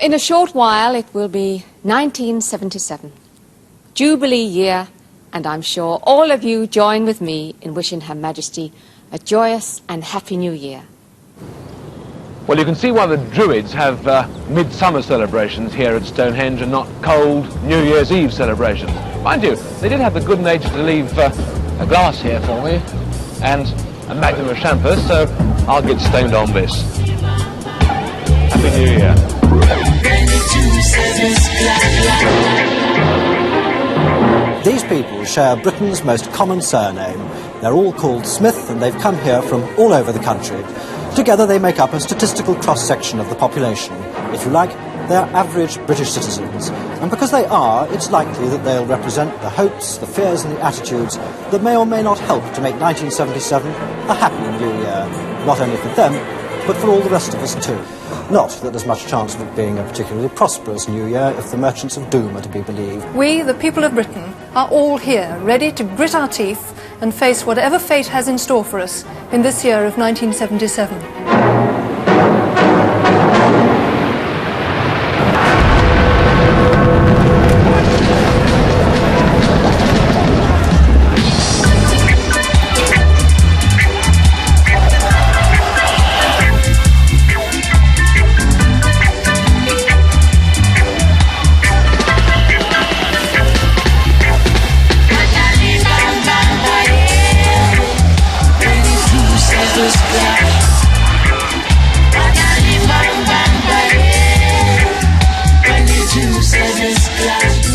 In a short while, it will be 1977, Jubilee year, and I'm sure all of you join with me in wishing Her Majesty a joyous and happy New Year. Well, you can see why the Druids have midsummer celebrations here at Stonehenge and not cold New Year's Eve celebrations. Mind you, they did have the good nature to leave a glass here for me and a magnum of champagne, so I'll get stoned on this. Happy New Year. These people share Britain's most common surname. They're all called Smith, and they've come here from all over the country. Together they make up a statistical cross-section of the population. If you like, they're average British citizens. And because they are, it's likely that they'll represent the hopes, the fears and the attitudes that may or may not help to make 1977 a happy New Year. Not only for them, but for all the rest of us too. Not that there's much chance of it being a particularly prosperous New Year if the merchants of doom are to be believed. We, the people of Britain, are all here, ready to grit our teeth and face whatever fate has in store for us in this year of 1977.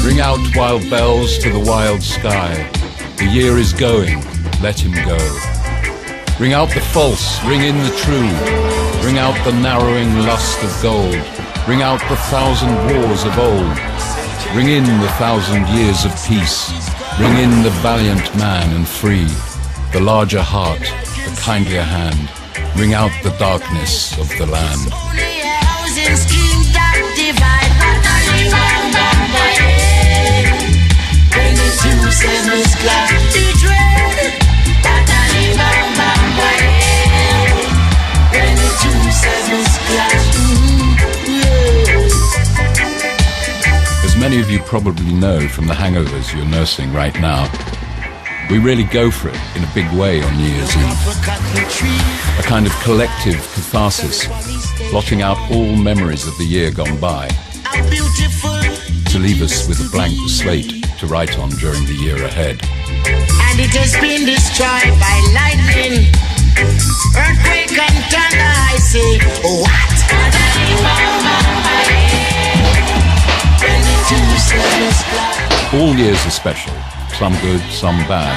Ring out wild bells to the wild sky. The year is going, let him go. Ring out the false, ring in the true. Ring out the narrowing lust of gold. Ring out the thousand wars of old. Ring in the 1,000 years of peace. Ring in the valiant man and free. The larger heart, the kindlier hand. Ring out the darkness of the land. As many of you probably know from the hangovers you're nursing right now, we really go for it in a big way on New Year's Eve. A kind of collective catharsis, blotting out all memories of the year gone by, to leave us with a blank slate to write on during the year ahead. And it has been destroyed by lightning, earthquake and thunder. I say, what? All years are special, some good, some bad.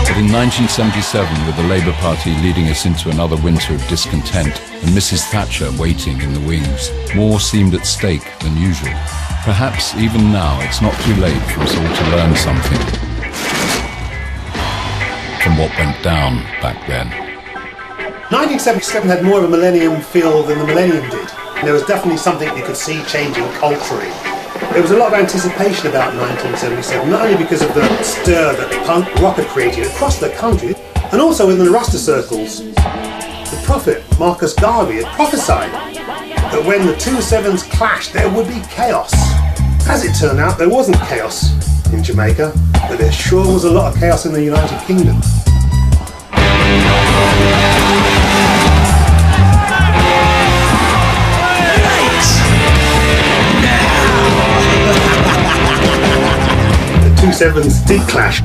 But in 1977, with the Labour Party leading us into another winter of discontent and Mrs. Thatcher waiting in the wings, more seemed at stake than usual. Perhaps even now it's not too late for us all to learn something from what went down back then. 1977 had more of a millennium feel than the millennium did. There was definitely something you could see changing culturally. There was a lot of anticipation about 1977, not only because of the stir that punk rock had created across the country, and also within the Rasta circles. The prophet, Marcus Garvey, had prophesied that when the two sevens clashed, there would be chaos. As it turned out, there wasn't chaos in Jamaica, but there sure was a lot of chaos in the United Kingdom. The two sevens did clash.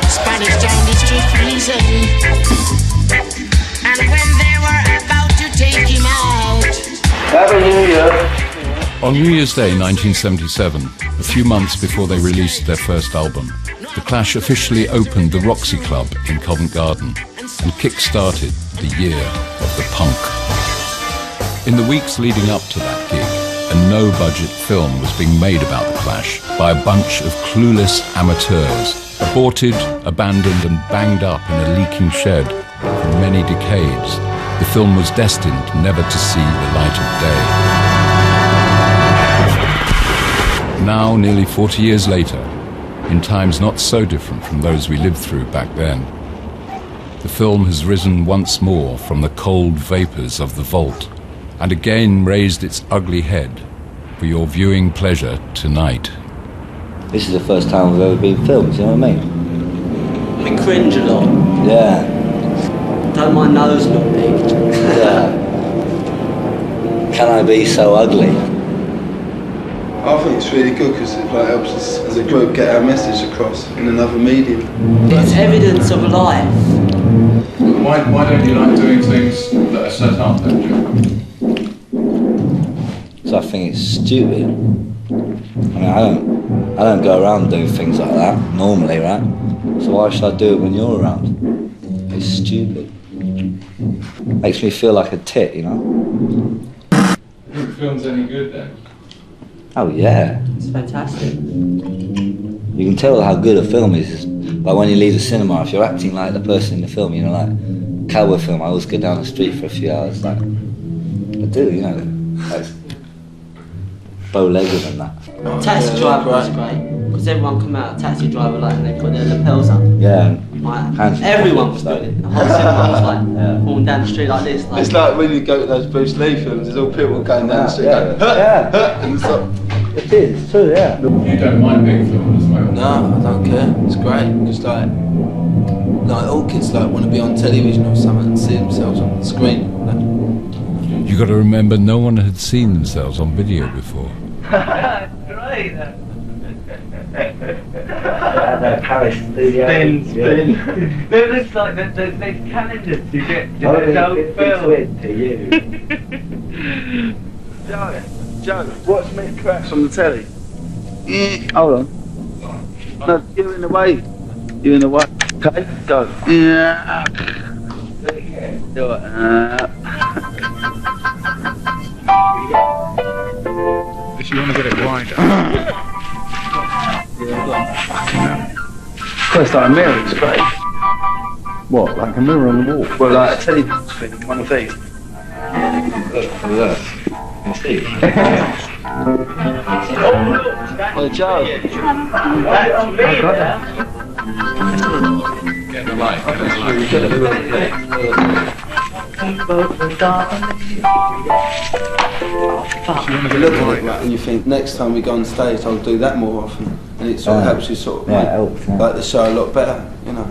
Spanish down the street reason. And when they were about to take him out. Happy New Year. On New Year's Day 1977, a few months before they released their first album, The Clash officially opened the Roxy Club in Covent Garden and kick-started the year of the punk. In the weeks leading up to that gig, a no-budget film was being made about the Clash by a bunch of clueless amateurs, aborted, abandoned and banged up in a leaking shed for many decades, the film was destined never to see the light of day. Now, nearly 40 years later, in times not so different from those we lived through back then, the film has risen once more from the cold vapours of the vault and again raised its ugly head for your viewing pleasure tonight. This is the first time we've ever been filmed, you know what I mean? We cringe a lot. Yeah. Don't my nose look big? Yeah. Can I be so ugly? I think it's really good because it helps us as a group get our message across in another medium. It's evidence of life. Why don't you like doing things that are set up then, Jim? So I think it's stupid. I mean, I don't go around doing things like that normally, right? So why should I do it when you're around? It's stupid. Makes me feel like a tit, you know? You think the film's any good then? Oh yeah. It's fantastic. You can tell how good a film is by when you leave the cinema. If you're acting like the person in the film, you know, like cowboy film, I always go down the street for a few hours, like I do, you know, like bow-legged and that. Taxi Driver was great because everyone come out Taxi Driver like and they put their lapels up. Yeah. Like, everyone was doing it. The whole cinema was like walking down the street like this. Like, It's like when you go to those Bruce Lee films, there's all people going down the street going, and it's like... It is, it's true, yeah. You don't mind being filmed as well? No, I don't care. It's great. Just like all kids like want to be on television or something and see themselves on the screen. You got to remember, no one had seen themselves on video before. Great. Paris studio. Spin. It looks like there's calendars to get don't film. To you. Joe, watch me crash on the telly. Hold on. No, you're in the way. You're in the way. Okay, go. Yeah. Do it. If you want to get it wider. First time mirror, it's great. What, like a mirror on the wall? Well, like a telly thing, one of these. Look. You see? Oh, Joe. Get the light. You look at it and you think, next time we go on stage, I'll do that more often. And it sort of helps you sort of make helps, like the show a lot better, you know,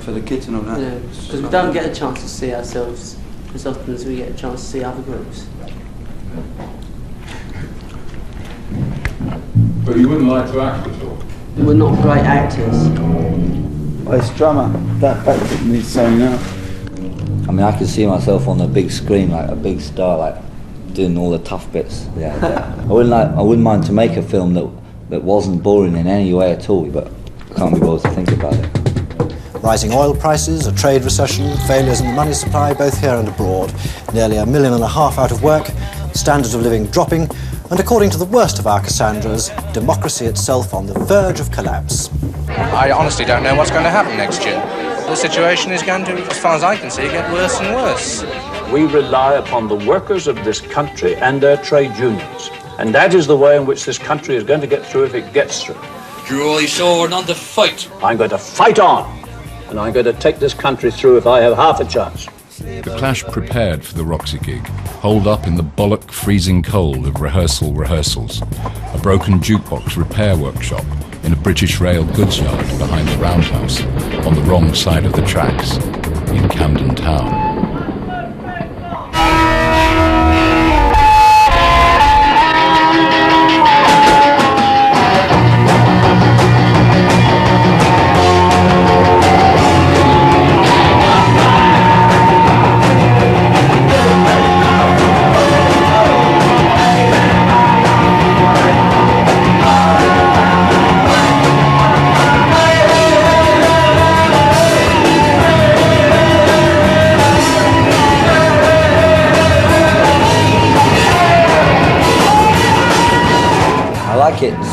for the kids and all that. yeah, because we don't get a chance to see ourselves as often as we get a chance to see other groups. But you wouldn't like to act at all? We're not great actors. Oh, it's drummer. That back needs saying out. I mean, I can see myself on a big screen, like a big star, like doing all the tough bits. Yeah. I wouldn't mind to make a film that wasn't boring in any way at all, but I can't be bothered to think about it. Rising oil prices, a trade recession, failures in the money supply, both here and abroad, nearly 1.5 million out of work, standards of living dropping, and according to the worst of our Cassandras, democracy itself on the verge of collapse. I honestly don't know what's going to happen next year. The situation is going to, as far as I can see, get worse and worse. We rely upon the workers of this country and their trade unions. And that is the way in which this country is going to get through if it gets through. Draw your sword on the fight. I'm going to fight on, and I'm going to take this country through if I have half a chance. The Clash prepared for the Roxy gig, holed up in the bollock freezing cold of rehearsals, a broken jukebox repair workshop in a British Rail goods yard behind the Roundhouse, on the wrong side of the tracks, in Camden Town.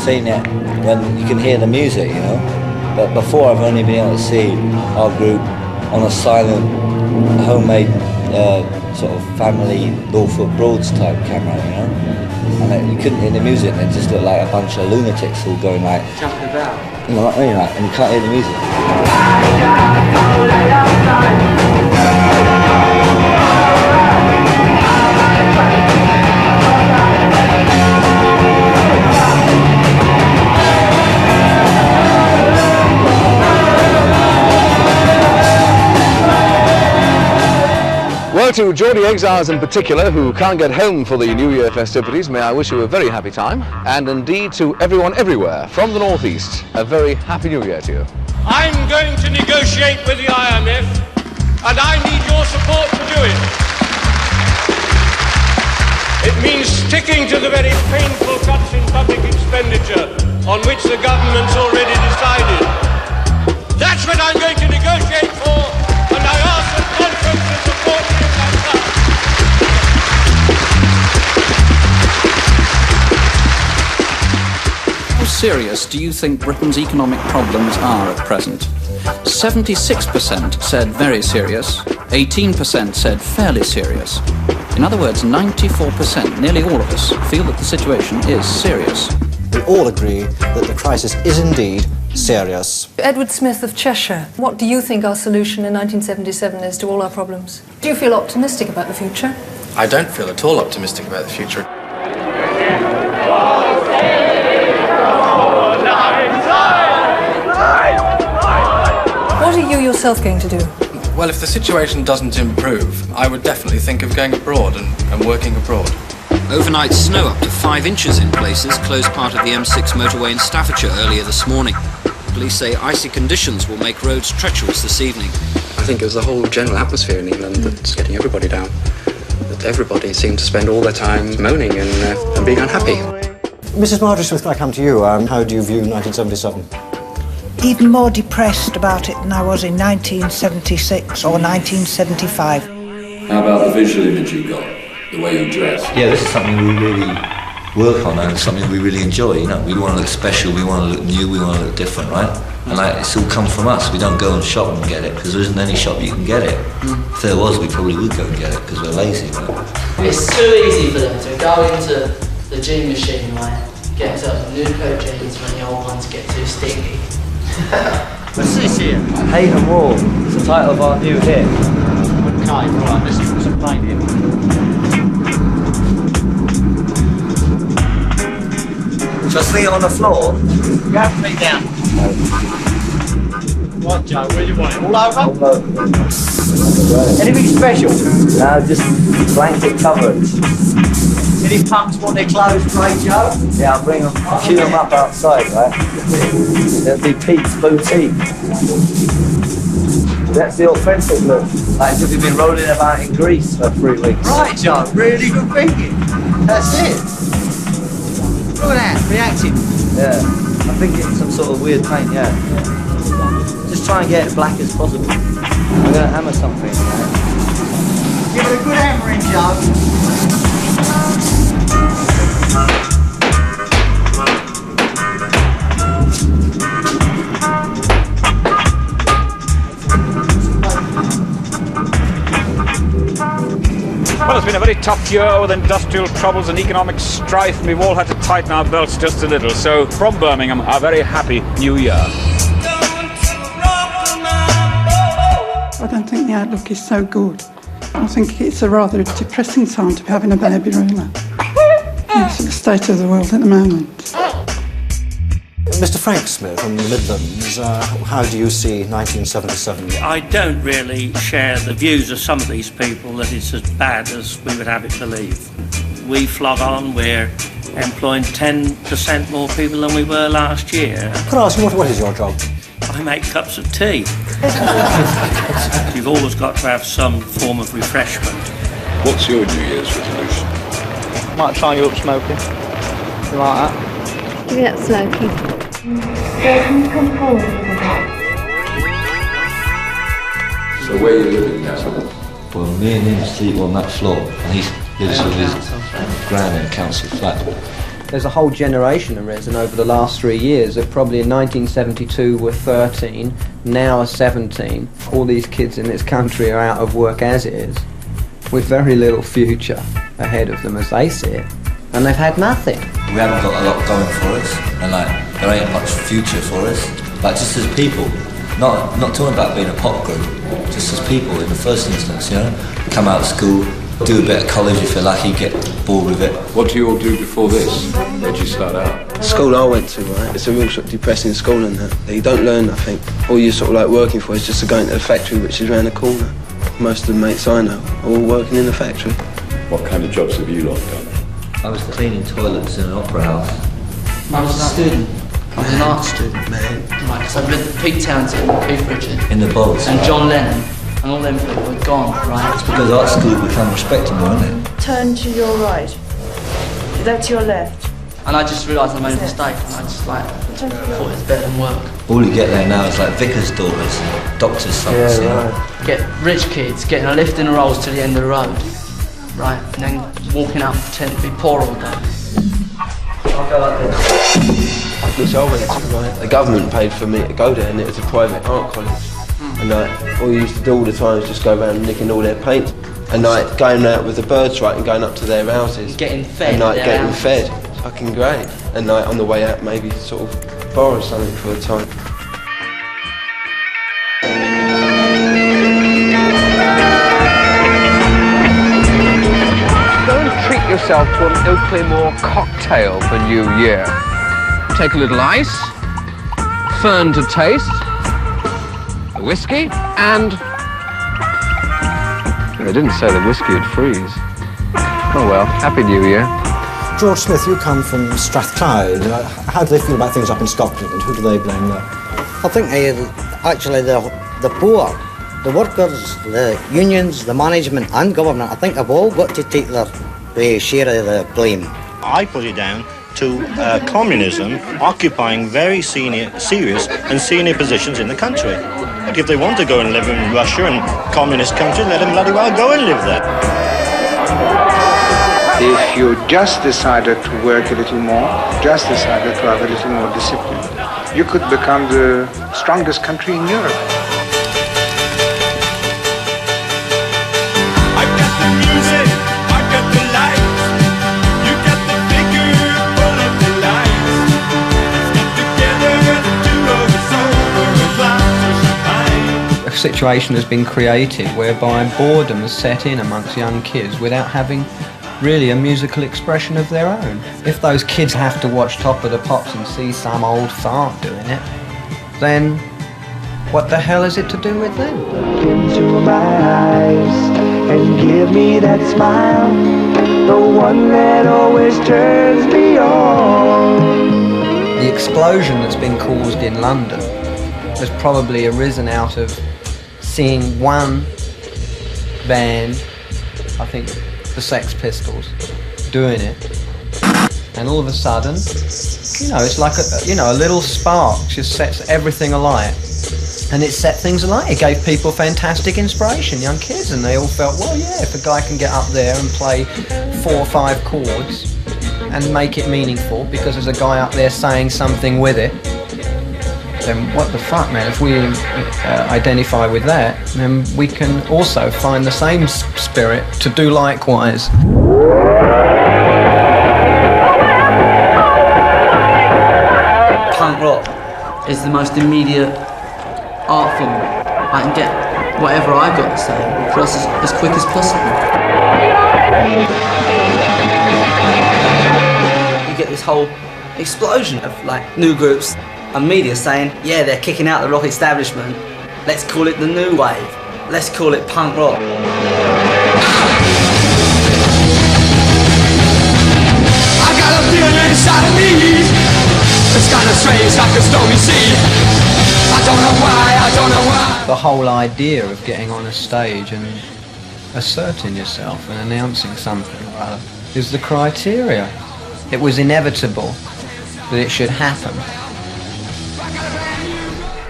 Seeing it when you can hear the music, you know. But before, I've only been able to see our group on a silent, homemade sort of family Norfolk Broads type camera, you know. And you couldn't hear the music, and it just looked like a bunch of lunatics all going like jumping about. You know what I mean? Like, and you can't hear the music. Well, to Geordie exiles in particular who can't get home for the New Year festivities, may I wish you a very happy time, and indeed to everyone everywhere from the North East, a very happy New Year to you. I'm going to negotiate with the IMF, and I need your support to do it. It means sticking to the very painful cuts in public expenditure on which the government's already decided. That's what I'm going to negotiate for, and I ask the conference to support me in that cut. How serious do you think Britain's economic problems are at present? 76% said very serious, 18% said fairly serious. In other words, 94%, nearly all of us, feel that the situation is serious. We all agree that the crisis is indeed serious. Edward Smith of Cheshire, what do you think our solution in 1977 is to all our problems? Do you feel optimistic about the future? I don't feel at all optimistic about the future. What are you yourself going to do? Well, if the situation doesn't improve, I would definitely think of going abroad and working abroad. Overnight snow up to 5 inches in places closed part of the M6 motorway in Staffordshire earlier this morning. Police say icy conditions will make roads treacherous this evening. I think it was the whole general atmosphere in England that's getting everybody down. That everybody seemed to spend all their time moaning and being unhappy. Mrs. Marjorie Smith, can I come to you? How do you view 1977? Even more depressed about it than I was in 1976 or 1975. How about the visual image you got? The way you dress? Yeah, this is something we really work on and something we really enjoy, you know. We want to look special, we want to look new, we want to look different, right? And like, it's all come from us. We don't go and shop and get it, because there isn't any shop you can get it. If there was, we probably would go and get it, because we're lazy, right? It's too easy for them to go into the gym machine, right? Get some new coat jeans when the old ones get too sticky. What's this here? Hate and War. It's the title of our new hit. Okay, right, let's put some paint in. Just leave it on the floor? You have to lay down. Right, Joe, where do you want it? All over? All over. Anything special? No, just blanket coverage. Any punks want their clothes made, Joe? Yeah, I'll bring them, queue them up outside, right? It'll be Pete's Boutique. That's the authentic look. Like as if you've been rolling about in Greece for 3 weeks. Right, Joe, really good thinking. That's it. Look at that, reacting. Yeah, I think it's some sort of weird paint, yeah. Just try and get it black as possible. I'm going to hammer something, right? Give it a good hammering, Joe. Well, it's been a very tough year with industrial troubles and economic strife, and we've all had to tighten our belts just a little. So, from Birmingham, a very happy New Year. I don't think the outlook is so good. I think it's a rather depressing time to be having a baby rumour. That's the state of the world at the moment. Mr. Frank Smith from the Midlands, how do you see 1977? I don't really share the views of some of these people that it's as bad as we would have it believe. We flog on, we're employing 10% more people than we were last year. Could I ask you, what is your job? I make cups of tea. You've always got to have some form of refreshment. What's your New Year's resolution? Might try and give up smoking. Something like that. Give me that smoking. So where are you living now? Well, me and him sleep on that floor, and he lives with his gran in council flat. There's a whole generation of risen over the last 3 years that probably in 1972 were 13, now are 17. All these kids in this country are out of work as it is. with very little future ahead of them as they see it, and they've had nothing. We haven't got a lot going for us, and like there ain't much future for us. Like just as people, not talking about being a pop group, just as people in the first instance, you know, come out of school, do a bit of college if you're lucky, get bored with it. What do you all do before this? Where did you start out? The school I went to, right, it's a real sort of depressing school and that. You don't learn nothing. All you're sort of like working for is just to go into the factory which is around the corner. Most of the mates I know are all working in the factory. What kind of jobs have you lot done? I was cleaning toilets in an opera house. I was a student. I was an art student, man. Right, because I read the Pete Townsend, Keith Richards. In the bogs. And John Lennon. And all them people were gone, right? It's because art school become respectable, isn't it? Turn to your right. That's your left. And I just realised I made a mistake, and I just like thought it's better than work. All you get there now is like vicar's daughters, doctors' sons, you know. Get rich kids getting a lift in the rolls to the end of the road, right? And then walking out pretending to be poor all day. I'll go like this. Which I went to, right? The government paid for me to go there, and it was a private art college. And like, all you used to do all the time is just go around nicking all their paint. And like, going out with the birds, right, and going up to their houses. Getting fed. And like, getting fed. Fucking great. And like, on the way out, maybe sort of borrow something for a time. Go and treat yourself to an Oakley-Moore cocktail for New Year. Take a little ice, fern to taste, a whiskey, and... They didn't say the whiskey would freeze. Oh well, Happy New Year. George Smith, you come from Strathclyde. How do they feel about things up in Scotland? Who do they blame there? I think actually the poor, the workers, the unions, the management and government, I think they've all got to take their share of the blame. I put it down to communism occupying very serious and senior positions in the country. But if they want to go and live in Russia and communist countries, let them bloody well go and live there. If you just decided to work a little more, just decided to have a little more discipline, you could become the strongest country in Europe. A situation has been created whereby boredom has set in amongst young kids without having really a musical expression of their own. If those kids have to watch Top of the Pops and see some old fart doing it, then what the hell is it to do with them? Look into my eyes and give me that smile, the one that always turns me on. The explosion that's been caused in London has probably arisen out of seeing one band, I think the Sex Pistols, doing it, and all of a sudden, you know, it's like a little spark just sets everything alight, and it set things alight. It gave people fantastic inspiration, young kids, and they all felt, well, yeah, if a guy can get up there and play 4 or 5 chords and make it meaningful because there's a guy up there saying something with it, then what the fuck, man? If we identify with that, then we can also find the same spirit to do likewise. Punk rock is the most immediate art form. I can get whatever I've got to say across as quick as possible. You get this whole explosion of like new groups and media saying, yeah, they're kicking out the rock establishment, let's call it the new wave, let's call it punk rock. I got a feeling inside of me, it's kind of strange like a stormy sea. I don't know why. The whole idea of getting on a stage and asserting yourself and announcing something or other is the criteria. It was inevitable that it should happen.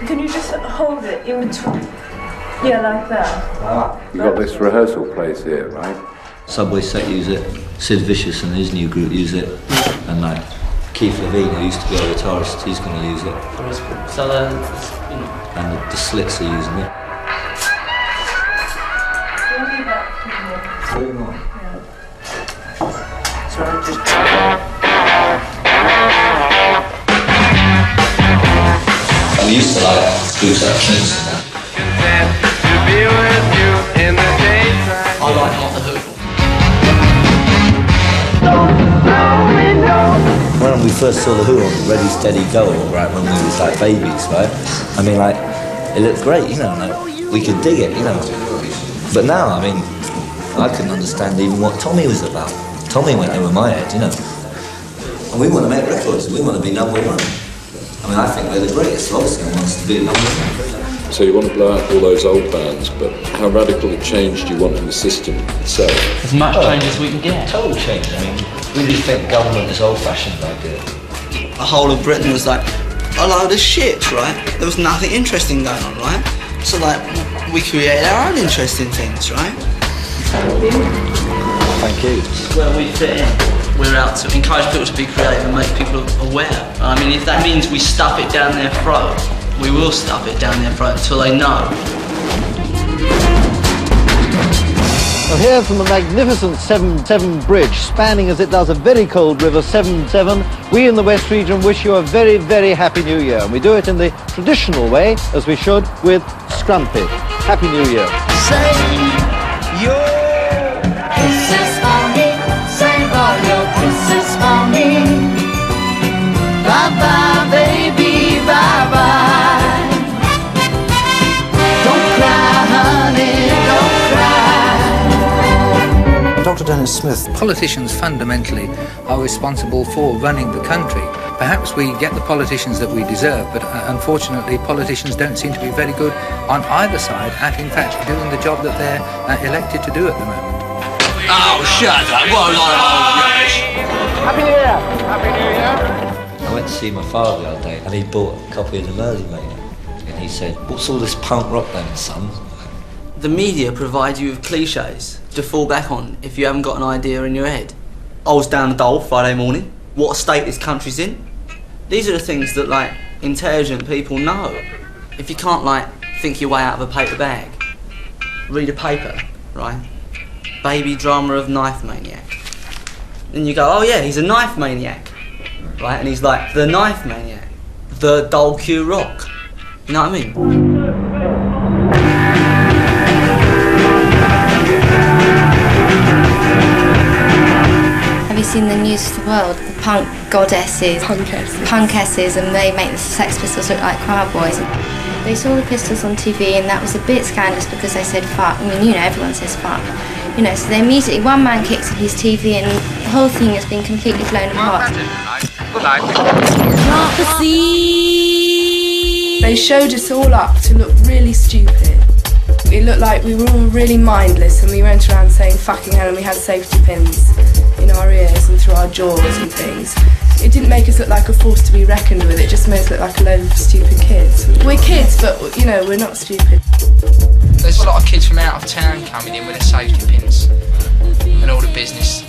Can you just hold it in between? Yeah, like that. We've got this rehearsal place here, right? Subway Set use it, Sid Vicious and his new group use it, and like Keith Levine, who used to be a guitarist, he's going to use it. So and the Slits are using it. We used to like groups like Prince and that. I like Not the Who. When we first saw the Who on Ready Steady Go, right, when we was like babies, right? I mean, like, it looked great, you know, like, we could dig it, you know. But now, I mean, I couldn't understand even what Tommy was about. Tommy went over my head, you know. And we want to make records, we want to be number one. I mean, I think we're the greatest, obviously, and wants to be number one. So you want to blow out all those old bands, but how radical a change do you want in the system itself? As much change as we can get. Total change, I mean, we really think government is old-fashioned idea. The whole of Britain was like a load of shit, right? There was nothing interesting going on, right? So like, we created our own interesting things, right? Thank you. Where we fit in. We're out to encourage people to be creative and make people aware. I mean, if that means we stuff it down their throat, we will stuff it down their throat until they know. Well, here from the magnificent 77 Bridge, spanning as it does a very cold river, 77, we in the West Region wish you a very, very happy New Year. And we do it in the traditional way, as we should, with Scrumpet. Happy New Year. Say your kisses on me, save all your kisses on me. Bye-bye, baby, bye-bye. Don't cry, honey, don't cry. Dr. Dennis Smith. Politicians fundamentally are responsible for running the country. Perhaps we get the politicians that we deserve, but unfortunately politicians don't seem to be very good on either side at in fact doing the job that they're elected to do at the moment. Oh, shut up. What a lot of old rubbish. Happy New Year. Happy New Year. I went to see my father the other day, and he bought a copy of the Merlin Mania. And he said, "What's all this punk rock then, son?" The media provide you with cliches to fall back on if you haven't got an idea in your head. I was down the Dole Friday morning. What state this country's in? These are the things that, like, intelligent people know. If you can't, like, think your way out of a paper bag, read a paper, right? Baby drama of knife maniac. Then you go, oh yeah, he's a knife maniac, right? And he's like, the knife maniac, the Dole Q Rock. You know what I mean? Have you seen the News of the World? The punk goddesses, punkesses, and they make the Sex Pistols look like choir boys. They saw the Pistols on TV, and that was a bit scandalous because they said fuck. I mean, you know, everyone says fuck. You know, so they immediately, one man kicks at his TV, and the whole thing has been completely blown apart. They showed us all up to look really stupid. It looked like we were all really mindless, and we went around saying fucking hell, and we had safety pins in our ears and through our jaws and things. It didn't make us look like a force to be reckoned with, it just made us look like a load of stupid kids. We're kids, but, you know, we're not stupid. There's a lot of kids from out of town coming in with their safety pins and all the business.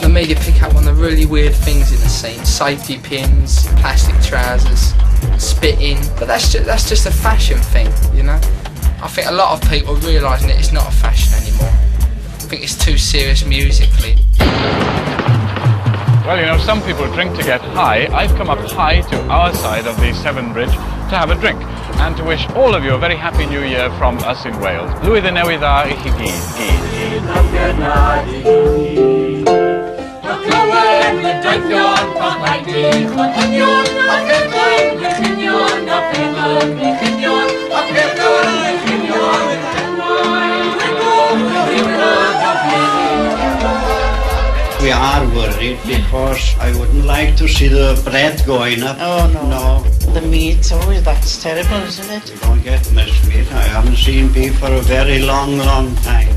The media pick up on the really weird things in the scene. Safety pins, plastic trousers, spitting. But that's just a fashion thing, you know? I think a lot of people are realising that it's not a fashion anymore. I think it's too serious musically. Well, you know, some people drink to get high. I've come up high to our side of the Severn Bridge to have a drink and to wish all of you a very happy New Year from us in Wales. Louis the Newidda ich gyd. We are worried because I wouldn't like to see the bread going up. Oh, no. The meat, that's terrible, isn't it? We don't get much meat. I haven't seen beef for a very long, long time.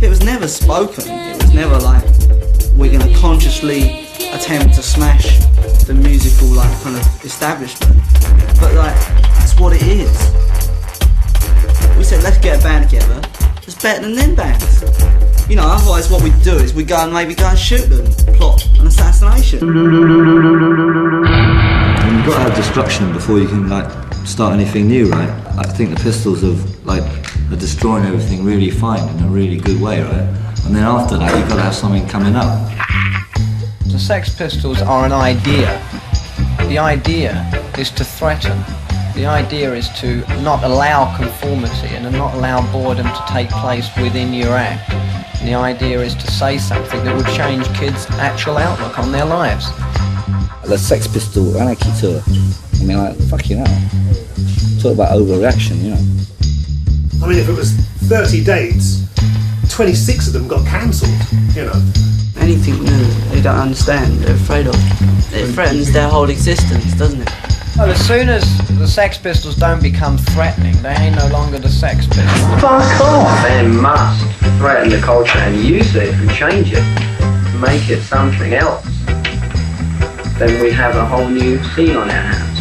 It was never spoken. It was never like, we're going to consciously attempt to smash the musical, like, kind of establishment. But, like, that's what it is. We said, let's get a band together. It's better than them bands. You know, otherwise what we'd do is we'd go and shoot them, plot an assassination. You've got to have destruction before you can, like, start anything new, right? I think the Pistols are destroying everything really fine in a really good way, right? And then after that, you've got to have something coming up. The Sex Pistols are an idea. The idea is to threaten. The idea is to not allow conformity and to not allow boredom to take place within your act. And the idea is to say something that would change kids' actual outlook on their lives. The Sex Pistol Anarchy Tour, I mean, like, fucking hell. Talk about overreaction, you know. I mean, if it was 30 dates, 26 of them got cancelled, you know. Anything new they don't understand, they're afraid of. It threatens their whole existence, doesn't it? Well, as soon as the Sex Pistols don't become threatening, they ain't no longer the Sex Pistols. Fuck off! They must threaten the culture and use it and change it, make it something else. Then we have a whole new scene on our hands.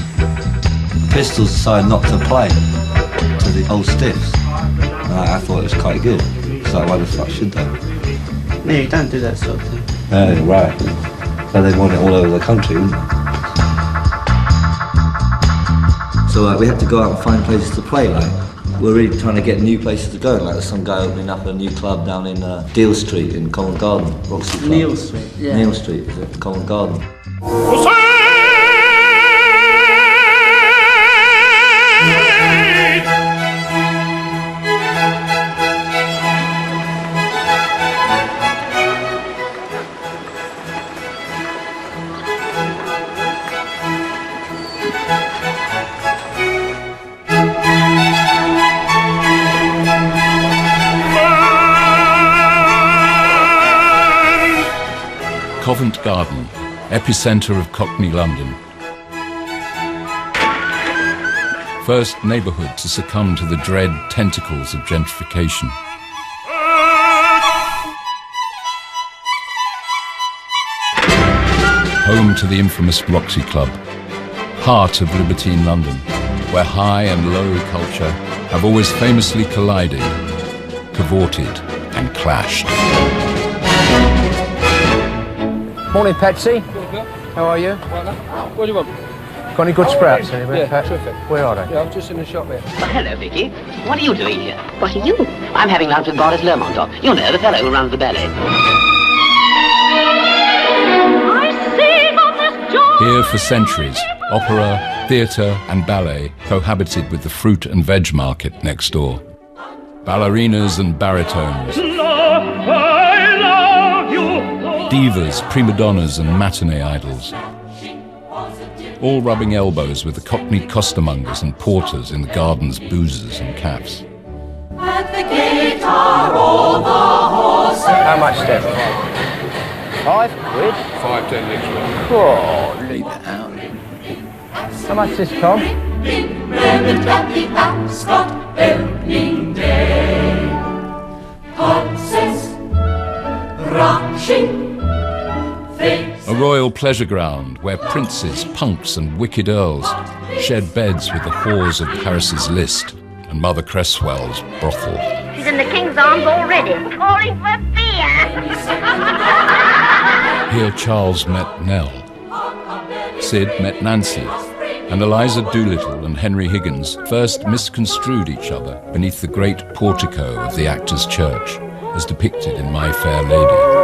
The Pistols decided not to play to the old stiffs. And I thought it was quite good. It's like, why the fuck should they? No, you don't do that sort of thing. Oh, right. But they want it all over the country, wouldn't they? So we had to go out and find places to play, like. We're really trying to get new places to go. Like there's some guy opening up a new club down in Deal Street in Covent Garden, Roxy Club. Neil Street, yeah. Neil Street, is it? Covent Garden. Covent Garden, epicentre of Cockney London. First neighbourhood to succumb to the dread tentacles of gentrification. Home to the infamous Roxy Club, heart of libertine London, where high and low culture have always famously collided, cavorted and clashed. Morning, Patsy. How are you? What do you want? Got any good sprouts anywhere, Yeah, Pat? terrific. Where are they? Yeah, I'm just in the shop there. Well, hello, Vicky. What are you doing here? What are you? I'm having lunch with Boris Lermontov. You know, the fellow who runs the ballet. Here for centuries, opera, theatre and ballet cohabited with the fruit and veg market next door. Ballerinas and baritones, divas, prima donnas and matinee idols, all rubbing elbows with the Cockney costermongers and porters in the garden's boozers and caps. At the gate are all the horses. How much, Steph? £5? 5, 10 extra. Oh, leave it out. How much is this, Tom? In Bremen at the Ascot opening day. Horses rushing. A royal pleasure ground where princes, punks and wicked earls shed beds with the whores of Paris's list and Mother Cresswell's brothel. She's in the King's Arms already, calling for beer. Here Charles met Nell, Sid met Nancy, and Eliza Doolittle and Henry Higgins first misconstrued each other beneath the great portico of the Actors' Church, as depicted in My Fair Lady.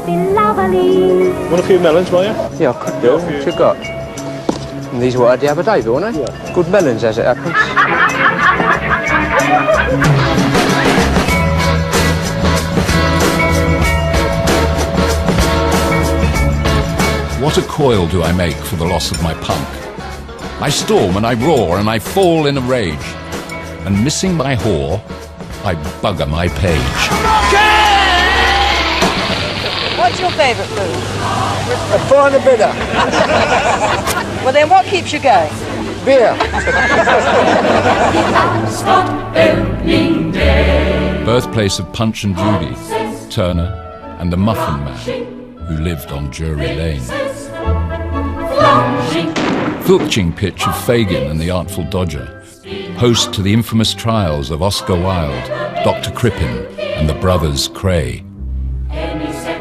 Want a few melons, will you? Yeah, I could do. What you got? And these were the other day, weren't they? Yeah. Good melons, as it happens. What a coil do I make for the loss of my punk. I storm and I roar and I fall in a rage. And missing my whore, I bugger my page. What's your favourite food? A finer bidder. Well then, what keeps you going? Beer. Birthplace of Punch and Judy, Turner, and the Muffin Man, who lived on Drury Lane. Filching pitch of Fagin and the Artful Dodger, host to the infamous trials of Oscar Wilde, Dr. Crippen, and the brothers Cray.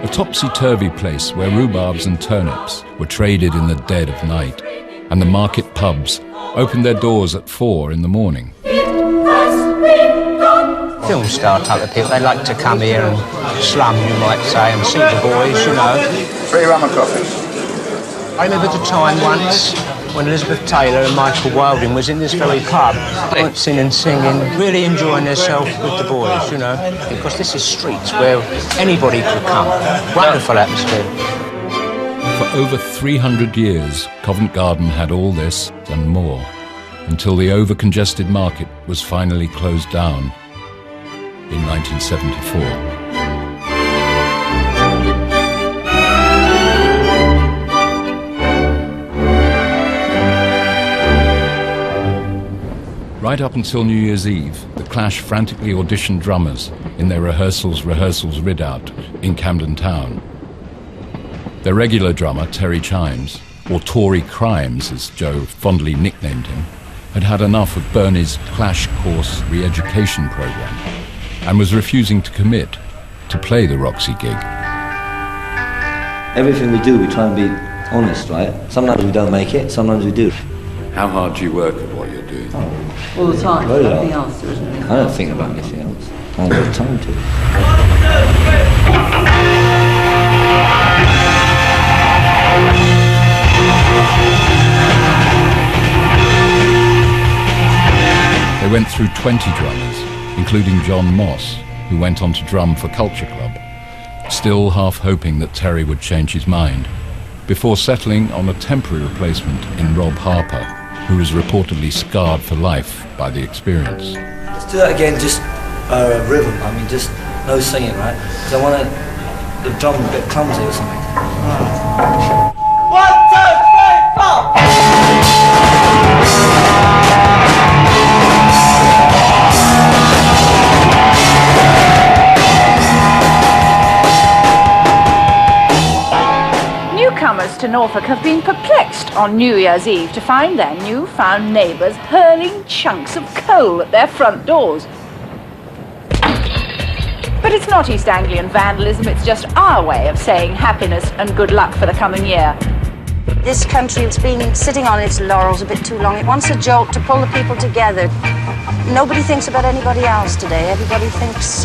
A topsy-turvy place where rhubarbs and turnips were traded in the dead of night, and the market pubs opened their doors at 4 in the morning. Film star type of people, they like to come here and slum, you might say, and see the boys, you know. 3 rum and coffee. I remember the time once when Elizabeth Taylor and Michael Wilding was in this very pub, dancing and singing, really enjoying themselves with the boys, you know, because this is streets where anybody could come. Wonderful atmosphere. For over 300 years, Covent Garden had all this and more, until the over-congested market was finally closed down in 1974. Right up until New Year's Eve, the Clash frantically auditioned drummers in their rehearsals Redoubt in Camden Town. Their regular drummer, Terry Chimes, or Tory Crimes as Joe fondly nicknamed him, had had enough of Bernie's Clash course re-education program and was refusing to commit to play the Roxy gig. Everything we do, we try and be honest, right? Sometimes we don't make it, sometimes we do. How hard do you work at what you're doing? All the time. Very Nothing hard. else, there isn't anything I don't else. think about anything else. I don't have time to. They went through 20 drummers, including John Moss, who went on to drum for Culture Club, still half hoping that Terry would change his mind, before settling on a temporary replacement in Rob Harper, who was reportedly scarred for life by the experience. Let's do that again, just rhythm, I mean just no singing, right? Because I want the drum a bit clumsy or something. 1, 2, 3, 4! Newcomers to Norfolk have been perplexed on New Year's Eve to find their newfound neighbours hurling chunks of coal at their front doors. But it's not East Anglian vandalism, it's just our way of saying happiness and good luck for the coming year. This country has been sitting on its laurels a bit too long. It wants a jolt to pull the people together. Nobody thinks about anybody else today. Everybody thinks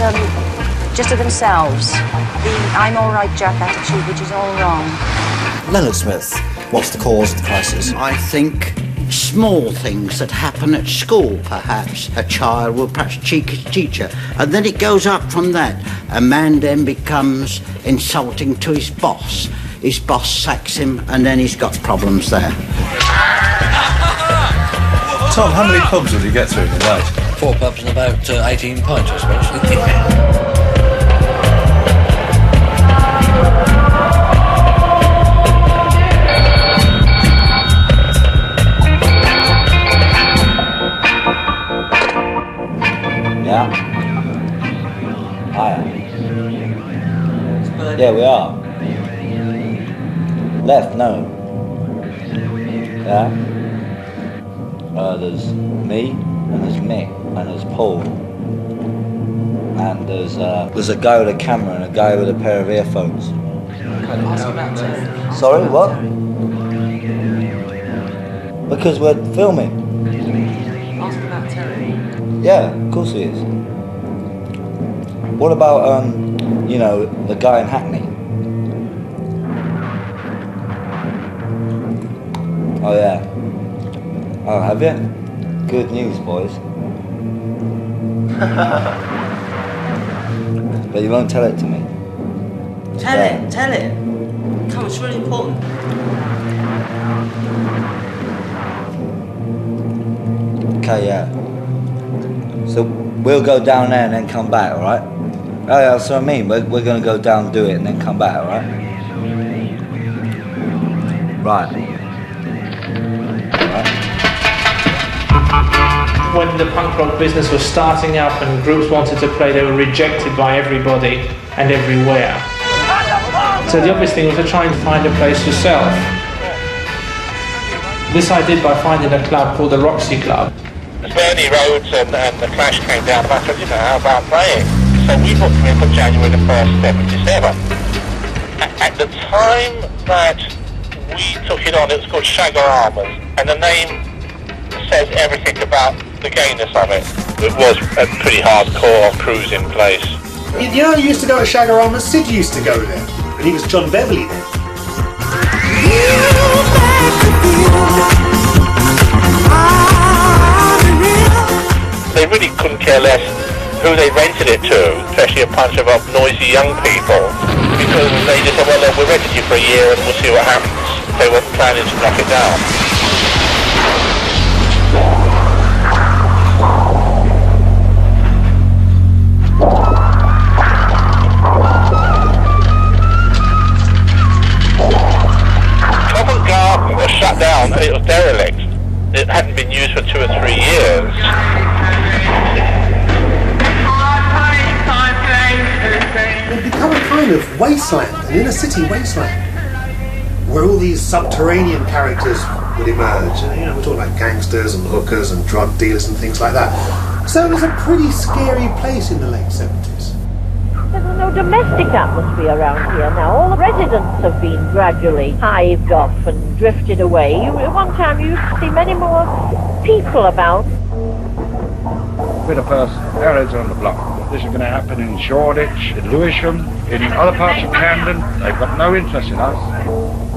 just of themselves. The I'm all right, Jack attitude, which is all wrong. Leonard Smith, what's the cause of the crisis? I think small things that happen at school, perhaps. A child will perhaps cheek his teacher, and then it goes up from that. A man then becomes insulting to his boss. His boss sacks him, and then he's got problems there. Tom, how many pubs will you get through in a night? 4 pubs and about 18 pints, I suppose. Yeah? Hiya. Yeah, we are. Left, no. Yeah? There's me, and there's Mick, and there's Paul. And there's a guy with a camera and a guy with a pair of earphones. Sorry, what? Because we're filming. Ask about Terry. Yeah, of course he is. What about, you know, the guy in Hackney? Oh yeah. Oh, have you? Good news, boys. But you won't tell it to me. Tell it. Come, it's really important. Okay, yeah. So we'll go down there and then come back, alright? Oh yeah, that's what I mean. We're gonna go down, do it, and then come back, alright? Right. When the punk rock business was starting up and groups wanted to play, they were rejected by everybody and everywhere. So the obvious thing was to try and find a place to sell. This I did by finding a club called the Roxy Club. Bernie Rhodes and the Clash came down and I said, you know, how about playing? So we booked them in for January the 1st, 77. At the time that we took it on. It was called Shagaramas, and the name says everything about the gayness of it. It was a pretty hardcore cruising place. You know, you used to go to Shagaramas. Sid used to go there, and he was John Beverley then. They really couldn't care less who they rented it to, especially a bunch of noisy young people, because they just said, well, look, we'll rent it to you for a year and we'll see what happens. They weren't planning to knock it down. Covent Garden was shut down and it was derelict. It hadn't been used for 2 or 3 years. It become a kind of wasteland, an inner city wasteland, where all these subterranean characters would emerge. And, you know, we're talking about gangsters and hookers and drug dealers and things like that. So it was a pretty scary place in the late 70s. There's no domestic atmosphere around here now. All the residents have been gradually hived off and drifted away. One time you used to see many more people about. We're the first areas on the block. This is going to happen in Shoreditch, in Lewisham, in other parts of Camden. They've got no interest in us.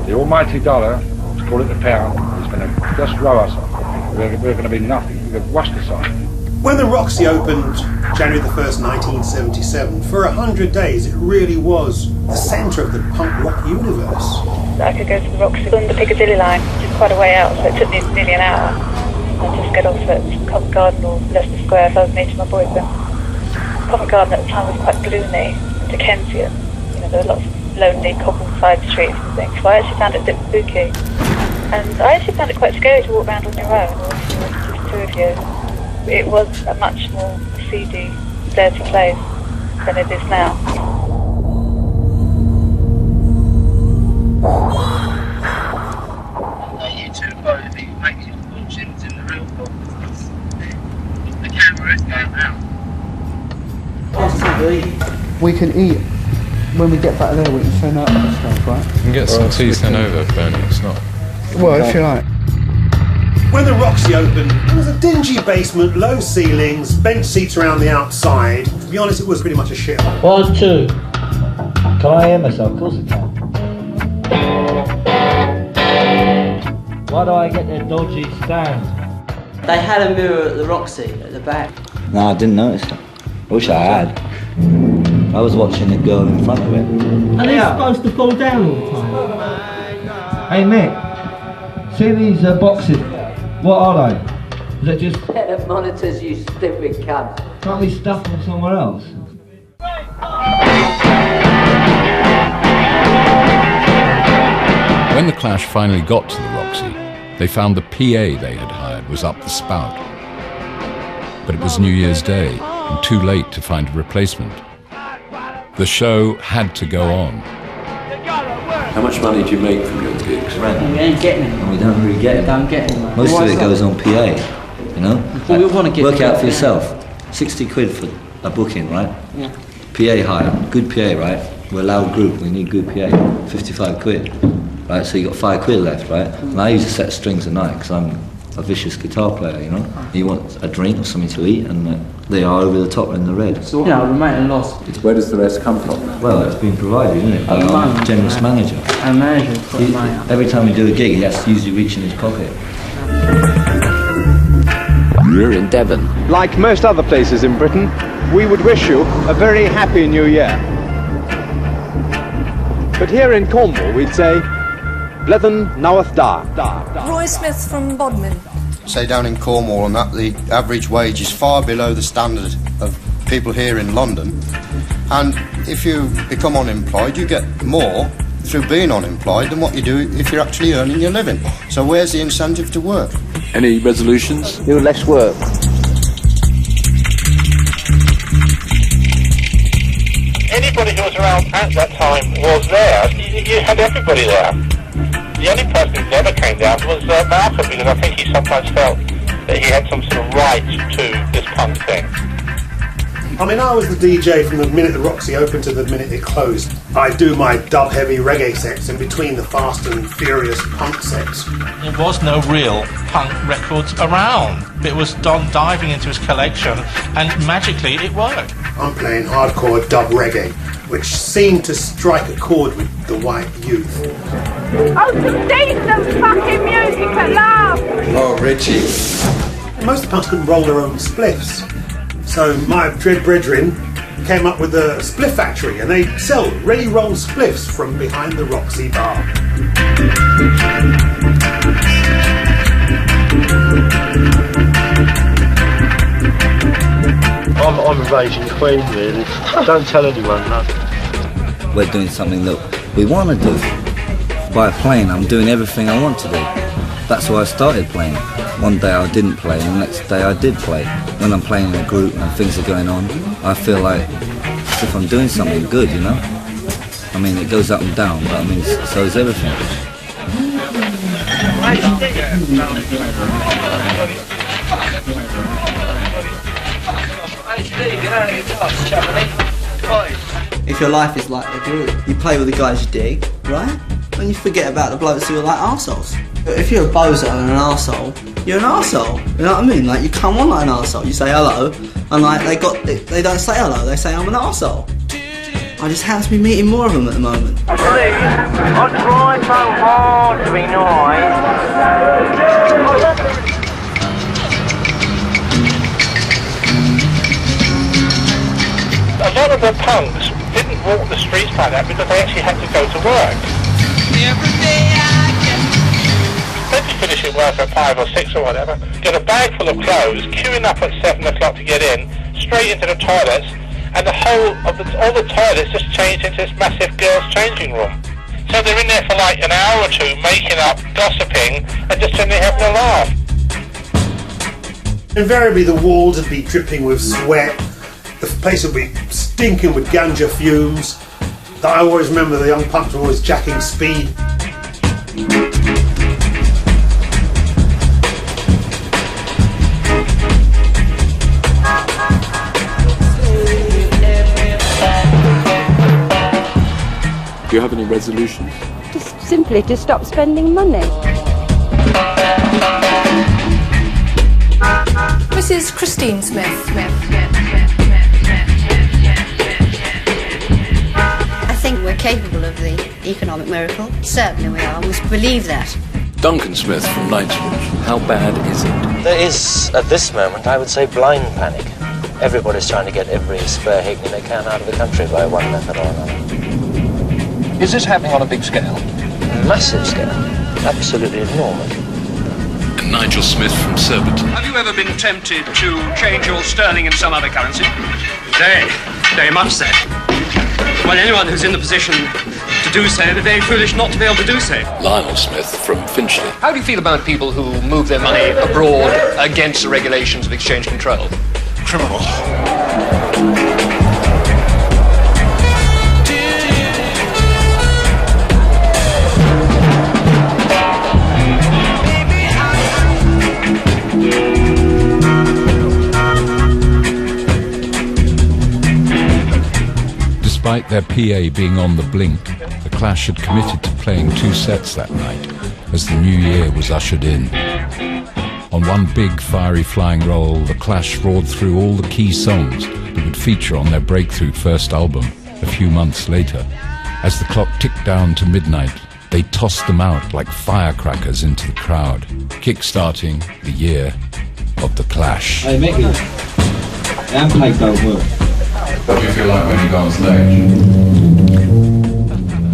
The almighty dollar, let's call it the pound, is going to just row us off. We're going to be nothing. We're going to wash the side. When the Roxy opened January the 1st, 1977, for 100 days it really was the centre of the punk rock universe. I could go to the Roxy on the Piccadilly line, which is quite a way out, so it took me nearly an hour. I'd just get off at Covent Garden or Leicester Square if I was meeting my boyfriend. Covent Garden at the time was quite gloomy, Dickensian. You know, there were lots of lonely cobbled side streets and things, so I actually found it a bit spooky. And I actually found it quite scary to walk around on your own, or if it was just 2 of you. It was a much more seedy, dirty place than it is now. You two both be making fortunes in the real world. The camera is going round. We can eat when we get back there. We can send out other stuff, right? You can get some tea sent over, Bernie. It's not. Well, if you like. When the Roxy opened, it was a dingy basement, low ceilings, bench seats around the outside. To be honest, it was pretty much a shithole. 1, 2. Can I hear myself? Of course I can. Why do I get the dodgy stand? They had a mirror at the Roxy at the back. No, I didn't notice it. I wish I had. I was watching the girl in front of it. Are they supposed to fall down all the time? Hey Mick, see these boxes? What are they? Is that just... The monitors, you stupid cunt. Can't we stuff them somewhere else? When the Clash finally got to the Roxy, they found the PA they had hired was up the spout. But it was New Year's Day, and too late to find a replacement. The show had to go on. How much money do you make from your gigs? We ain't getting any. And we don't really get it. Don't get any. Most of it goes on PA, you know? Well, we want to get work out for yourself. 60 quid for a booking, right? Yeah. PA hire, good PA, right? We're a loud group, we need good PA. 55 quid, right? So you got 5 quid left, right? And I use a set of strings a night because I'm a vicious guitar player, you know? You want a drink or something to eat, and they are over the top in the red. So, yeah, we made a loss. Where does the rest come from? Well, it's been provided, isn't it? By our generous manager. Our manager's got the money up. Every time we do a gig, he has to usually reach in his pocket. We're in Devon. Like most other places in Britain, we would wish you a very happy new year. But here in Cornwall, we'd say, Blethen knoweth da. Roy Smith from Bodmin. Say down in Cornwall and that the average wage is far below the standard of people here in London. And if you become unemployed, you get more through being unemployed than what you do if you're actually earning your living. So where's the incentive to work? Any resolutions? Do less work. Anybody who was around at that time was there. You had everybody there. The only person who never came down was Malcolm, because I think he sometimes felt that he had some sort of right to this punk thing. I mean, I was the DJ from the minute the Roxy opened to the minute it closed. I do my dub-heavy reggae sets in between the fast and furious punk sets. There was no real punk records around. It was Don diving into his collection, and magically it worked. I'm playing hardcore dub reggae, which seemed to strike a chord with the white youth. Oh, some decent fucking music at last! Oh, Richie. Most of the punks couldn't roll their own spliffs. So my dread brethren came up with a spliff factory, and they sell ready-rolled spliffs from behind the Roxy bar. I'm a raging queen, really. Don't tell anyone, no. We're doing something that we want to do. By playing, I'm doing everything I want to do. That's why I started playing. One day I didn't play, and the next day I did play. When I'm playing in a group and things are going on, I feel like as if I'm doing something good, you know? I mean, it goes up and down, but I mean, so is everything. If your life is like a group, you play with the guys you dig, right? And you forget about the blokes who are like arseholes. If you're a bozo and an arsehole, you're an arsehole. You know what I mean? Like, you come on like an arsehole, you say hello, and like they don't say hello, they say I'm an arsehole. I just happen to be meeting more of them at the moment. I try so hard to be nice. A lot of the punks didn't walk the streets like that because they actually had to go to work. They'd be finishing work at 5 or 6 or whatever, get a bag full of clothes, queuing up at 7 o'clock to get in, straight into the toilets, and all the toilets just changed into this massive girls' changing room. So they're in there for like an hour or two, making up, gossiping, and just sitting there having a laugh. Invariably the walls would be dripping with sweat, the place would be stinking with ganja fumes. I always remember the young punks were always jacking speed. Do you have any resolutions? Just simply to stop spending money. Mrs. Christine Smith. I think we're capable of the economic miracle. Certainly we are. We must believe that. Duncan Smith from Knightsbridge. How bad is it? There is, at this moment, I would say blind panic. Everybody's trying to get every spare hickney they can out of the country by one method or another. Is this happening on a big scale? Massive scale. Absolutely enormous. Nigel Smith from Surbiton. Have you ever been tempted to change your sterling in some other currency? Very much so. Well, anyone who's in the position to do so, they're very foolish not to be able to do so. Lionel Smith from Finchley. How do you feel about people who move their money abroad against the regulations of exchange control? Criminal. Despite their PA being on the blink, the Clash had committed to playing 2 sets that night as the new year was ushered in. On one big fiery flying roll, the Clash roared through all the key songs that would feature on their breakthrough first album a few months later. As the clock ticked down to midnight, they tossed them out like firecrackers into the crowd, kick-starting the year of the Clash. Hey Mickey, the amp don't work. What do you feel like when you go on stage?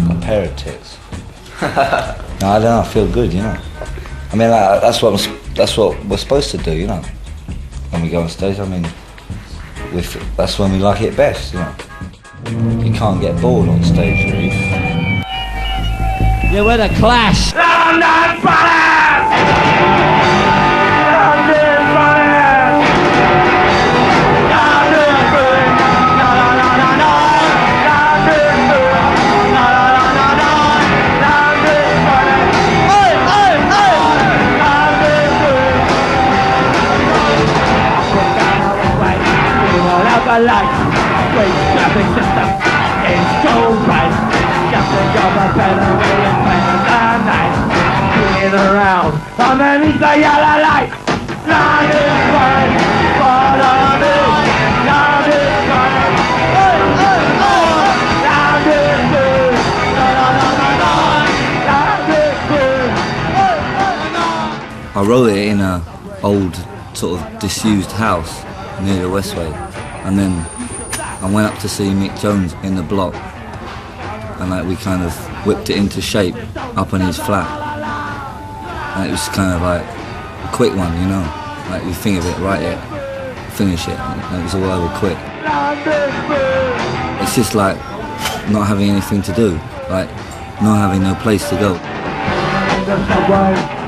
A pair of tits. No, I don't know, I feel good, you know. I mean, that's what we're supposed to do, you know. When we go on stage, I mean, that's when we like it best, you know. You can't get bored on stage, really. Yeah, we're the Clash. London Brothers! London Brothers! London Brothers! life. Great traffic system is so bright. Something of a better way to spend the night. Moving around underneath the yellow light. London is fine, follow me. London is fine. London is good. I wrote it in a old sort of disused house near the Westway, and then I went up to see Mick Jones in the block, and like we kind of whipped it into shape up in his flat, and it was kind of like a quick one, you know, like you think of it, write it, finish it, and it was all over quick. It's just like not having anything to do, like not having no place to go.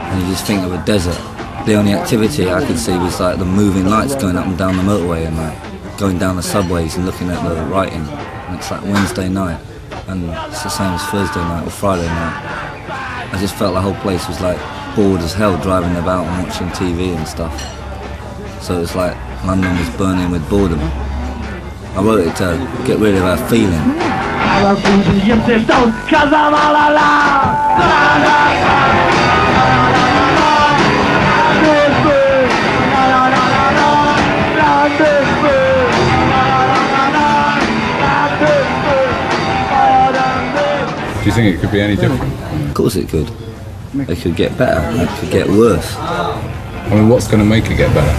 And you just think of a desert. The only activity I could see was like the moving lights going up and down the motorway and like going down the subways and looking at the writing. And it's like Wednesday night, and it's the same as Thursday night or Friday night. I just felt the whole place was like bored as hell, driving about and watching TV and stuff. So it was like London was burning with boredom. I wrote it to get rid of that feeling. Do you think it could be any different? Of course it could. It could get better, it could get worse. I mean, what's going to make it get better?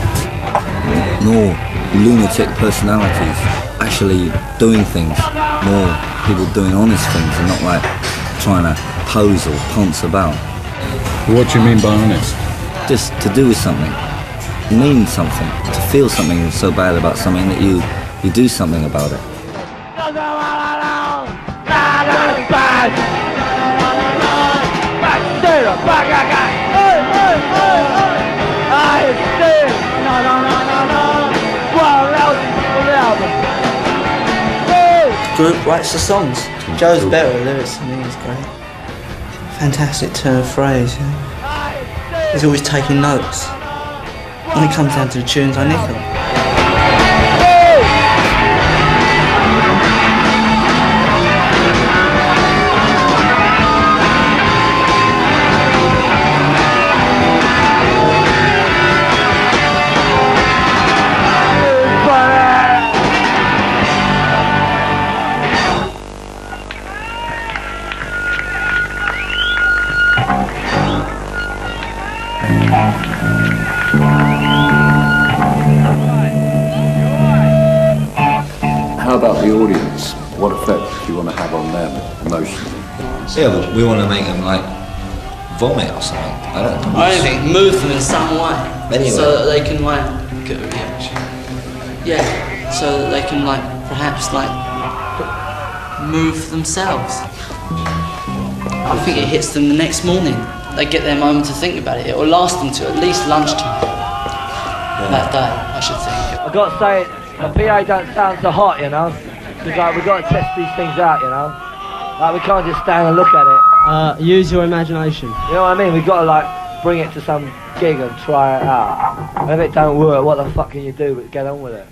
More lunatic personalities actually doing things, more people doing honest things and not like trying to pose or ponce about. What do you mean by honest? Just to do something, mean something, to feel something so bad about something that you do something about it. Group writes the songs. Joe's better at lyrics than me, he's great. Fantastic turn of phrase. You know? He's always taking notes. When it comes down to the tunes, I nick them. How about the audience? What effect do you want to have on them emotionally? Yeah, but we want to make them like vomit or something. I don't know. I think move them in some way. Anyway. So that they can like get a reaction. Yeah. So that they can like perhaps like move themselves. I think it hits them the next morning. They get their moment to think about it. It will last them to at least lunchtime that day, I should think. I've got to say, the PA don't sound so hot, you know, because like, we've got to test these things out, you know. Like, we can't just stand and look at it. Use your imagination. You know what I mean? We've got to like bring it to some gig and try it out. And if it don't work, what the fuck can you do but get on with it?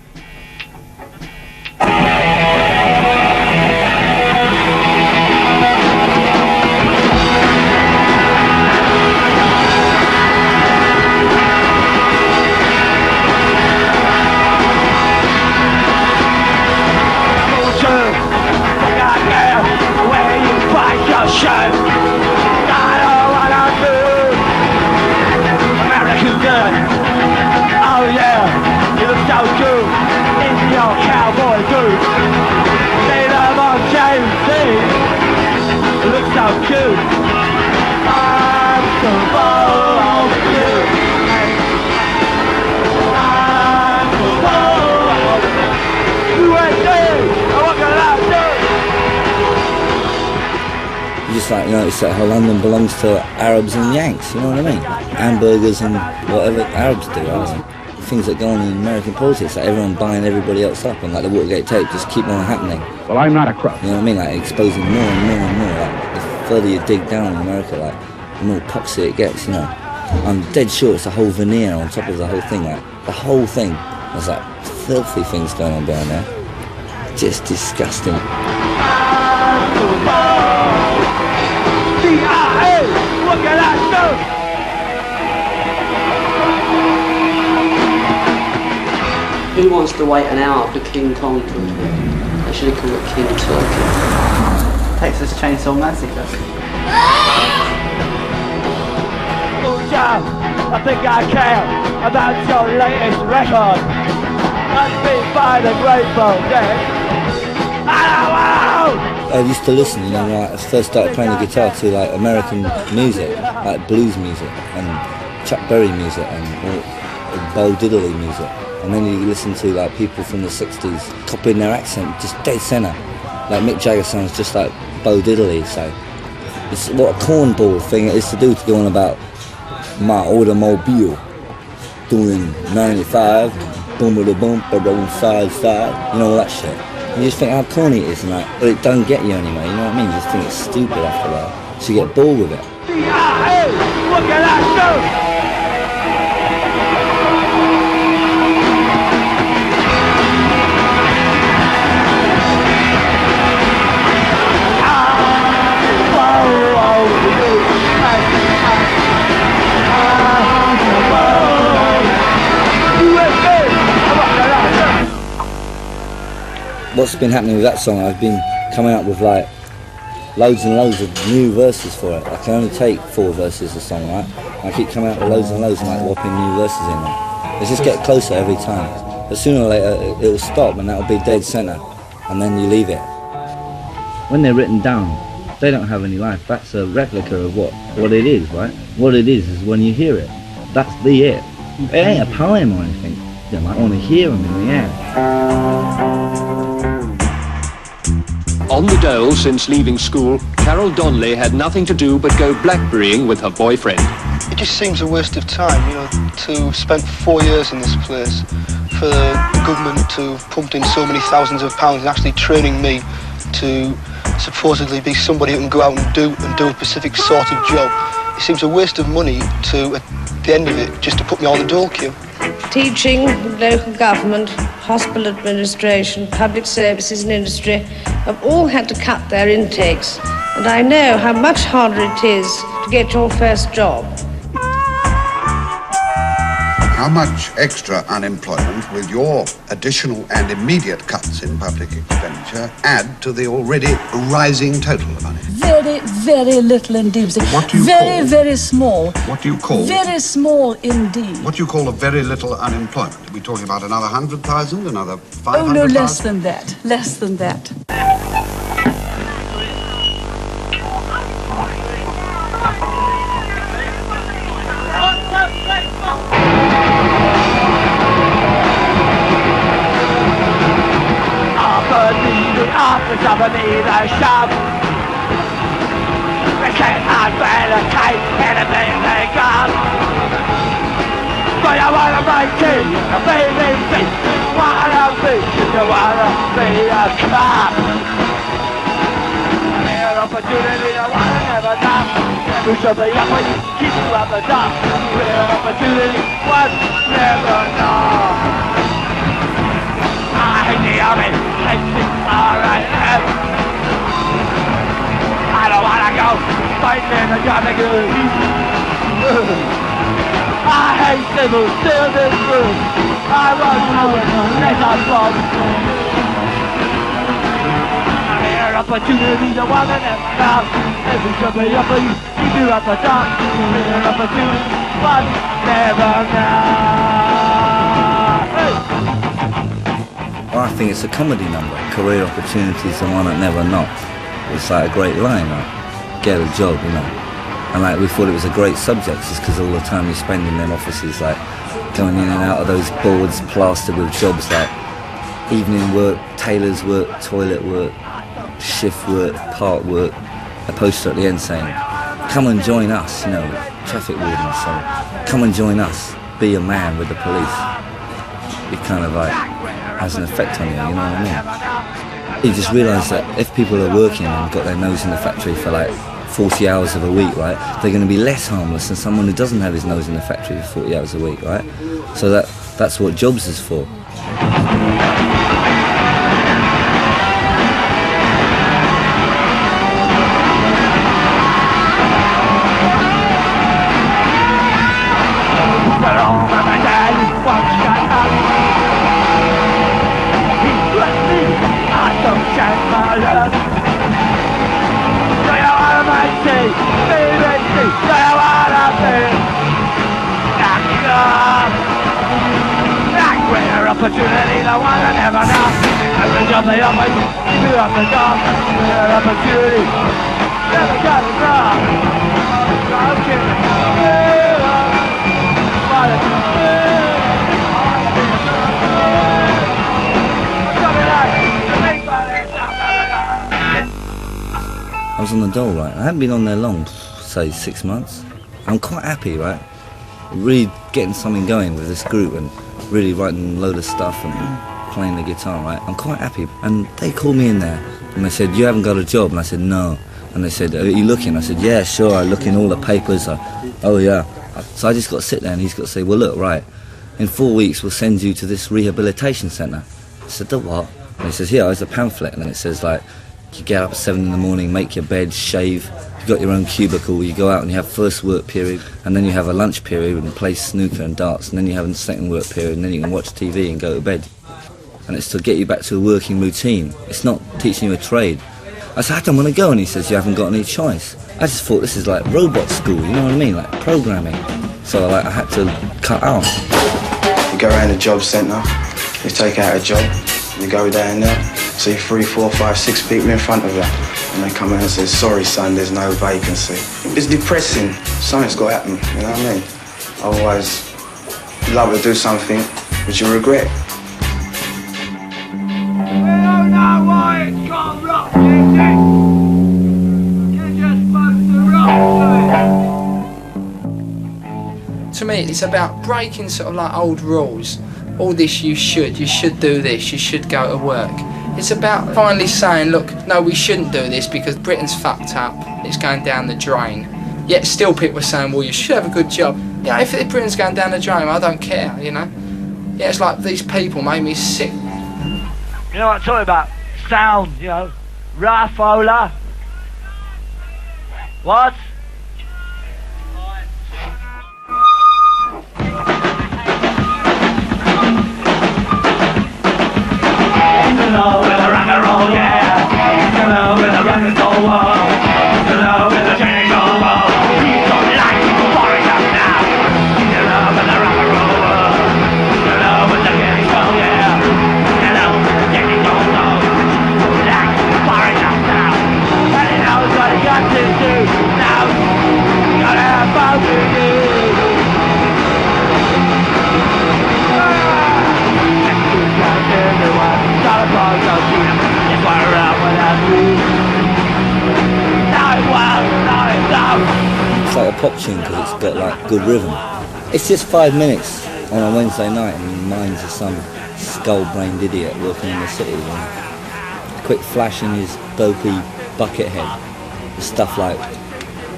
Show. I don't wanna do American Girl. Oh yeah, you look so good in your cowboy boots. See them on James Dean. You look so cute. I'm so bold of you. I'm so bold of you. USA, what can I do? Just like, you know, it's like how London belongs to Arabs and Yanks, you know what I mean? Hamburgers and whatever Arabs do, right? Things that go on in American politics, like everyone buying everybody else up, and like the Watergate tape just keep on happening. Well, I'm not a crook. You know what I mean? Like exposing more and more and more. Like the further you dig down in America, like the more poxy it gets, you know. I'm dead sure it's a whole veneer on top of the whole thing, like the whole thing There's like filthy things going on down there. Just disgusting. What can I do? Who wants to wait an hour for King Kong to appear? They should have called it King Turkey. Texas Chainsaw Massacre. John, I think I care about your latest record. Must be by the Grateful Dead. I used to listen, you know, when I first started playing the guitar to like American music, like blues music and Chuck Berry music and Bo Diddley music. And then you listen to like people from the 60s copying their accent, just dead centre. Like Mick Jagger sounds just like Bo Diddley, so it's what a cornball thing it is to do, to go on about my automobile doing 95, boom with a bump, on side, you know, all that shit. You just think how corny it is, and like, but it don't get you anyway, you know what I mean? You just think it's stupid after a while, so you get bored with it. What can I do? What's been happening with that song, I've been coming up with like loads and loads of new verses for it. I can only take 4 verses a song, right? I keep coming up with loads and loads and like whopping new verses in there. They just get closer every time. But sooner or later it'll stop and that'll be dead centre, and then you leave it. When they're written down, they don't have any life. That's a replica of what it is, right? What it is when you hear it. That's the it. It ain't a poem or anything. You might want to hear them in the air. On the dole since leaving school, Carol Donnelly had nothing to do but go blackberrying with her boyfriend. It just seems a waste of time, you know, to have spent 4 years in this place, for the government to have pumped in so many thousands of pounds and actually training me to supposedly be somebody who can go out and do a specific sort of job. It seems a waste of money to, at the end of it, just to put me on the dole queue. Teaching, local government, hospital administration, public services and industry have all had to cut their intakes, and I know how much harder it is to get your first job. How much extra unemployment will your additional and immediate cuts in public expenditure add to the already rising total of money? Very, very little indeed. What do you very, call? very small. What do you call? Very small indeed. What do you call a very little unemployment? Are we talking about another 100,000, another 500,000? Oh no, less than that. Less than that. Up and need a shove. They can't take anything they got. But I wanna make it a baby fish. Wanna be, you wanna be a cop. An opportunity I wanna never stop. We should be up when you keep you at the top. An opportunity was never know. I hate the army, hate the RAF. I don't wanna go fighting in the traffic. I hate civil service rules. I won't do it unless I'm from. An opportunity to one and never stop. Every should be up for you, keep you at the top. An opportunity, but never know. Hey. I think it's a comedy number. Career opportunities, the one that never knocks. It's like a great line, like, get a job, you know. And like we thought it was a great subject just because all the time you spend in them offices, like going in and out of those boards plastered with jobs like evening work, tailor's work, toilet work, shift work, part work. A poster at the end saying, come and join us, you know, traffic wardens, so come and join us, be a man with the police. It kind of like has an effect on you, you know what I mean? You just realise that if people are working and got their nose in the factory for like 40 hours of a week, right, they're going to be less harmless than someone who doesn't have his nose in the factory for 40 hours a week, right? So that's what jobs is for. Opportunity, the one I never know. Every job they offer, you have the job. Opportunity, never got enough. Okay. I was on the dole, right? I haven't been on there long, say 6 months. I'm quite happy, right? Really getting something going with this group and really writing a load of stuff and playing the guitar, right? I'm quite happy. And they called me in there and they said, you haven't got a job? And I said, no. And they said, are you looking? I said, yeah, sure, I look in all the papers. Oh, yeah. So I just got to sit there and he's got to say, well, look, right, in 4 weeks we'll send you to this rehabilitation centre. I said, the what? And he says, here, there's a pamphlet. And then it says, like, you get up at 7 in the morning, make your bed, shave, you've got your own cubicle, you go out and you have first work period, and then you have a lunch period and play snooker and darts, and then you have a second work period, and then you can watch TV and go to bed. And it's to get you back to a working routine. It's not teaching you a trade. I said, I don't want to go, and he says, you haven't got any choice. I just thought this is like robot school, you know what I mean, like programming. So like, I had to cut out. You go around the job centre, you take out a job, you go down there, see 3, 4, 5, 6 people in front of you, and they come in and say, sorry son, there's no vacancy. It's depressing. Something's got to happen, you know what I mean? Otherwise, you love to do something which you regret. We don't know why it's called rock music. You're just supposed to rock to it. To me, it's about breaking sort of like old rules. All this you should do this, you should go to work. It's about finally saying, look, no, we shouldn't do this because Britain's fucked up, it's going down the drain. Yet still people are saying, well, you should have a good job. You know, if Britain's going down the drain, I don't care, you know. Yeah, it's like these people made me sick. You know what I'm talking about? Sound, you know. Raffola. What? Hello, with a rock and roll, yeah. Hello, with a rock and roll wall. Hello, with a chainsaw ball. He's so light, boring up now. Hello, with a rock and roll wall. Hello, with a chainsaw, yeah. Hello, with a chainsaw ball. Light, boring up now. And he knows what he got to do now. Gotta have fun with you. It's like a pop tune because it's got like good rhythm. It's just 5 minutes on a Wednesday night and your mind's of some skull-brained idiot working in the city. You know? Quick flash in his dopey bucket head. The stuff like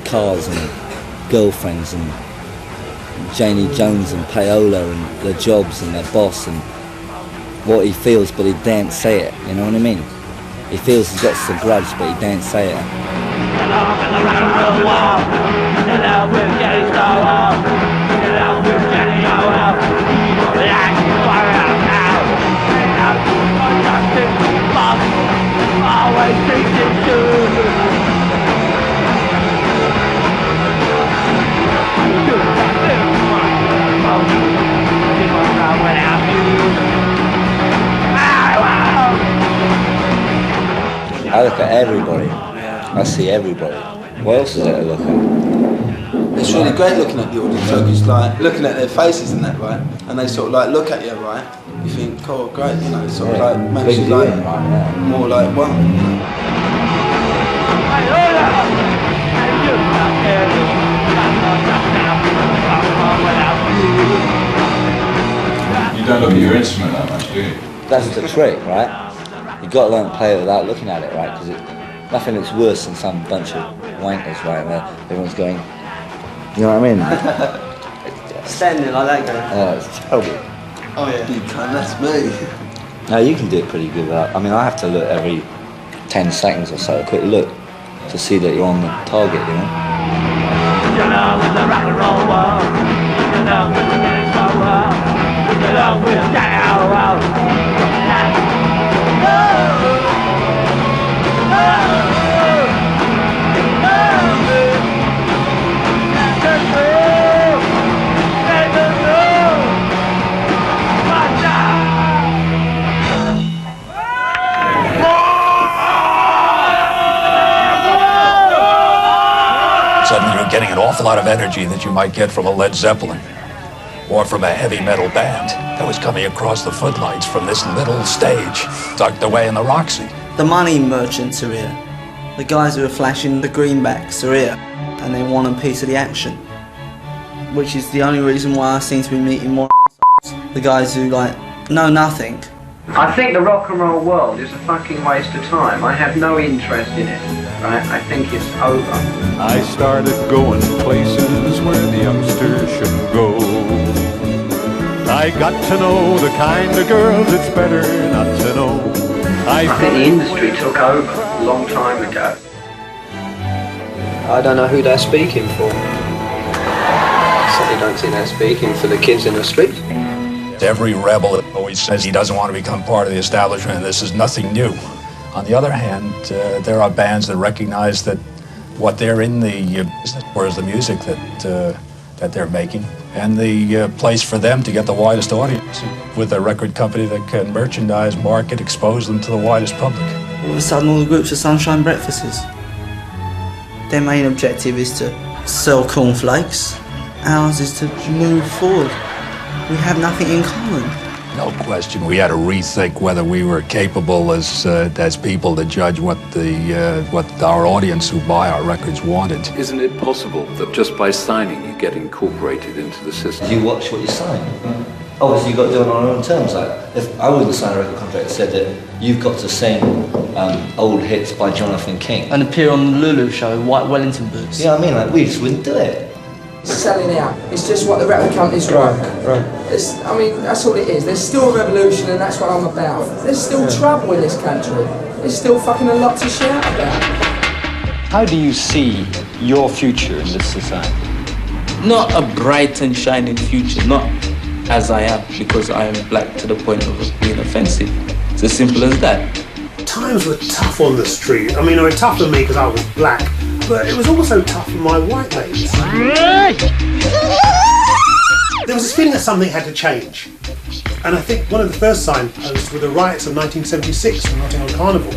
cars and girlfriends and Janie Jones and payola and their jobs and their boss and what he feels, but he daren't say it, you know what I mean? He feels he's got some grudge, but he daren't say it. I look at everybody. I see everybody. What else is there to look at? It's really great looking at the audience, like it's like looking at their faces and that, right? And they sort of like look at you, right? You think, oh great, you know, it sort of like makes you like more like one. You don't look at your instrument that much, do you? That's the trick, right? You've got to learn to play it without looking at it, right? Because nothing looks worse than some bunch of wankers, right? Where everyone's going, you know what I mean? Standing like that, going. Oh, it's terrible. Oh yeah. You can, that's me. No, you can do it pretty good without. I mean, I have to look every 10 seconds or so, a quick look, to see that you're on the target, you know? Get along with the rock and roll world. Get along with the baseball world. Get along with the down world. Suddenly you're getting an awful lot of energy that you might get from a Led Zeppelin or from a heavy metal band that was coming across the footlights from this little stage tucked away in the Roxy. The money merchants are here. The guys who are flashing the greenbacks are here, and they want a piece of the action. Which is the only reason why I seem to be meeting more the guys who, like, know nothing. I think the rock and roll world is a fucking waste of time. I have no interest in it, right? I think it's over. I started going places where the youngsters should go. I got to know the kind of girls it's better not to know. I think the industry took over a long time ago. I don't know who they're speaking for. I certainly don't think they're speaking for the kids in the street. Every rebel always says he doesn't want to become part of the establishment, and this is nothing new. On the other hand, there are bands that recognize that what they're in the business for is the music that they're making, and the place for them to get the widest audience with a record company that can merchandise, market, expose them to the widest public. All of a sudden, all the groups are sunshine breakfasts. Their main objective is to sell cornflakes. Ours is to move forward. We have nothing in common. No question. We had to rethink whether we were capable as people to judge what our audience who buy our records wanted. Isn't it possible that just by signing you get incorporated into the system? You watch what you sign. Obviously, you've got to do it on our own terms. Like, if I wouldn't sign a record contract that said that you've got to sing old hits by Jonathan King and appear on the Lulu show in white Wellington boots. Yeah, I mean, like, we just wouldn't do it. Selling out. It's just what the record companies want. Right. I mean, that's all it is. There's still a revolution, and that's what I'm about. There's still trouble in this country. There's still fucking a lot to shout about. How do you see your future in this society? Not a bright and shining future, not as I am, because I am black to the point of being offensive. It's as simple as that. Times were tough on the street. I mean, they were tough for me because I was black, but it was also tough for my white mates. There was this feeling that something had to change. And I think one of the first signposts were the riots of 1976 in Nottingham Carnival,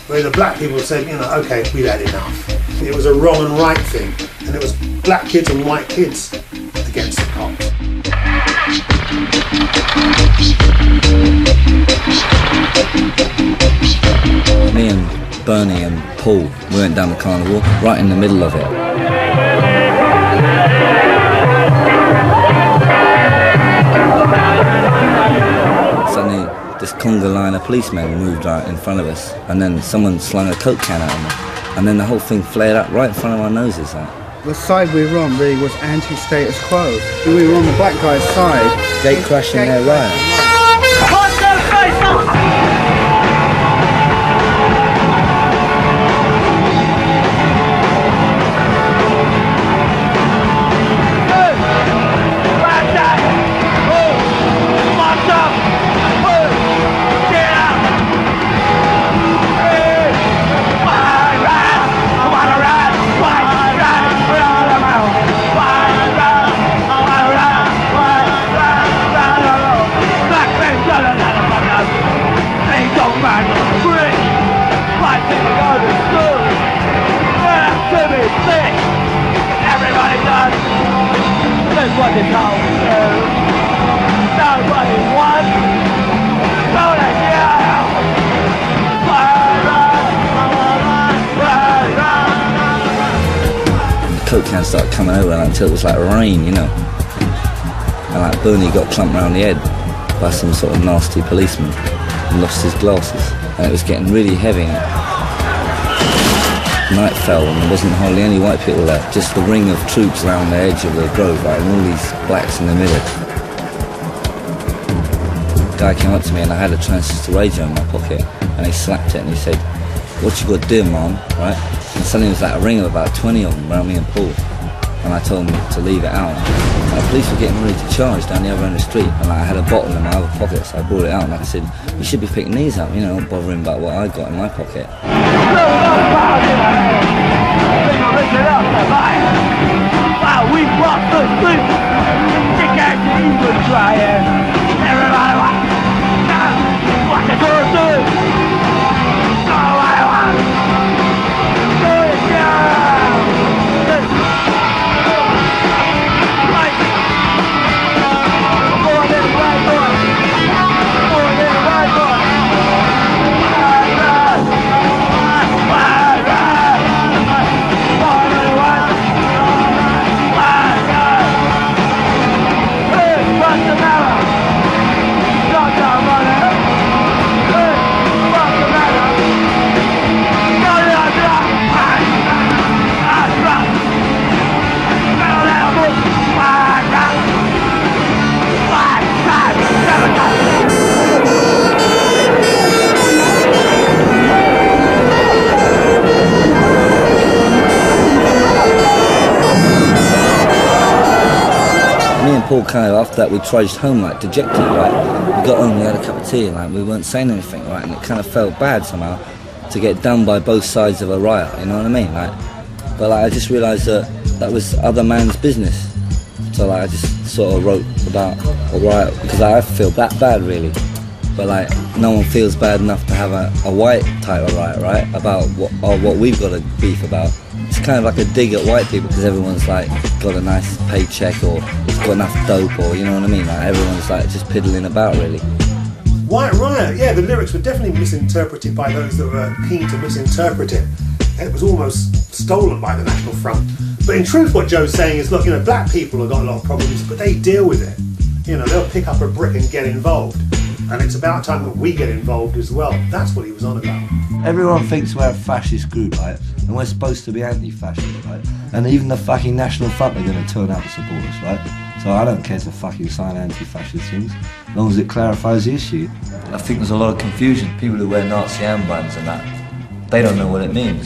where the black people said, okay, we've had enough. It was a wrong and right thing, and it was black kids and white kids against the cops. Me and Bernie and Paul, we went down the carnival, right in the middle of it. Suddenly, this conga line of policemen moved out in front of us, and then someone slung a Coke can at them, and then the whole thing flared up right in front of our noses. The side we were on really was anti-status quo. We were on the black guy's side. Gate crashing their riot. What the hell we do? Nobody wants. Go to jail. The Coke cans started coming over until it was like rain, And like Bernie got clumped round the head by some sort of nasty policeman and lost his glasses. And it was getting really heavy. Night fell and there wasn't hardly any white people there, just the ring of troops around the edge of the grove, right, and all these blacks in the middle. guy came up to me and I had a transistor radio in my pocket, and he slapped it and he said, "What you got to do, Mom?" Right? And suddenly there was like a ring of about 20 of them around me and Paul. And I told him to leave it out. And the police were getting ready to charge down the other end of the street, and I had a bottle in my other pocket, so I brought it out and I said, "You should be picking these up, you know, not bothering about what I got in my pocket." Wow, we brought the sleep. You can't even try it. Everybody what the girl do? Oh, I want. Good job. More than right boy. More than right boy. Me and Paul kind of, after that, we trudged home like dejected, right? We got home, we had a cup of tea, and like we weren't saying anything, right? And it kind of felt bad somehow to get done by both sides of a riot, you know what I mean? Like, but like I just realised that that was other man's business. So like I just sort of wrote about a riot because I feel that bad really. But like no one feels bad enough to have a white type of riot, right? About what we've got to beef about. It's kind of like a dig at white people because everyone's like got a nice paycheck or it's got enough dope or you know what I mean? Like everyone's like just piddling about really. White Riot, yeah, the lyrics were definitely misinterpreted by those that were keen to misinterpret it. It was almost stolen by the National Front. But in truth what Joe's saying is, look, you know, black people have got a lot of problems, but they deal with it. You know, they'll pick up a brick and get involved. And it's about time that we get involved as well. That's what he was on about. Everyone thinks we're a fascist group, right? And we're supposed to be anti-fascist, right? And even the fucking National Front are going to turn out to support us, right? So I don't care to fucking sign anti-fascist things, as long as it clarifies the issue. I think there's a lot of confusion. People who wear Nazi armbands and that, they don't know what it means.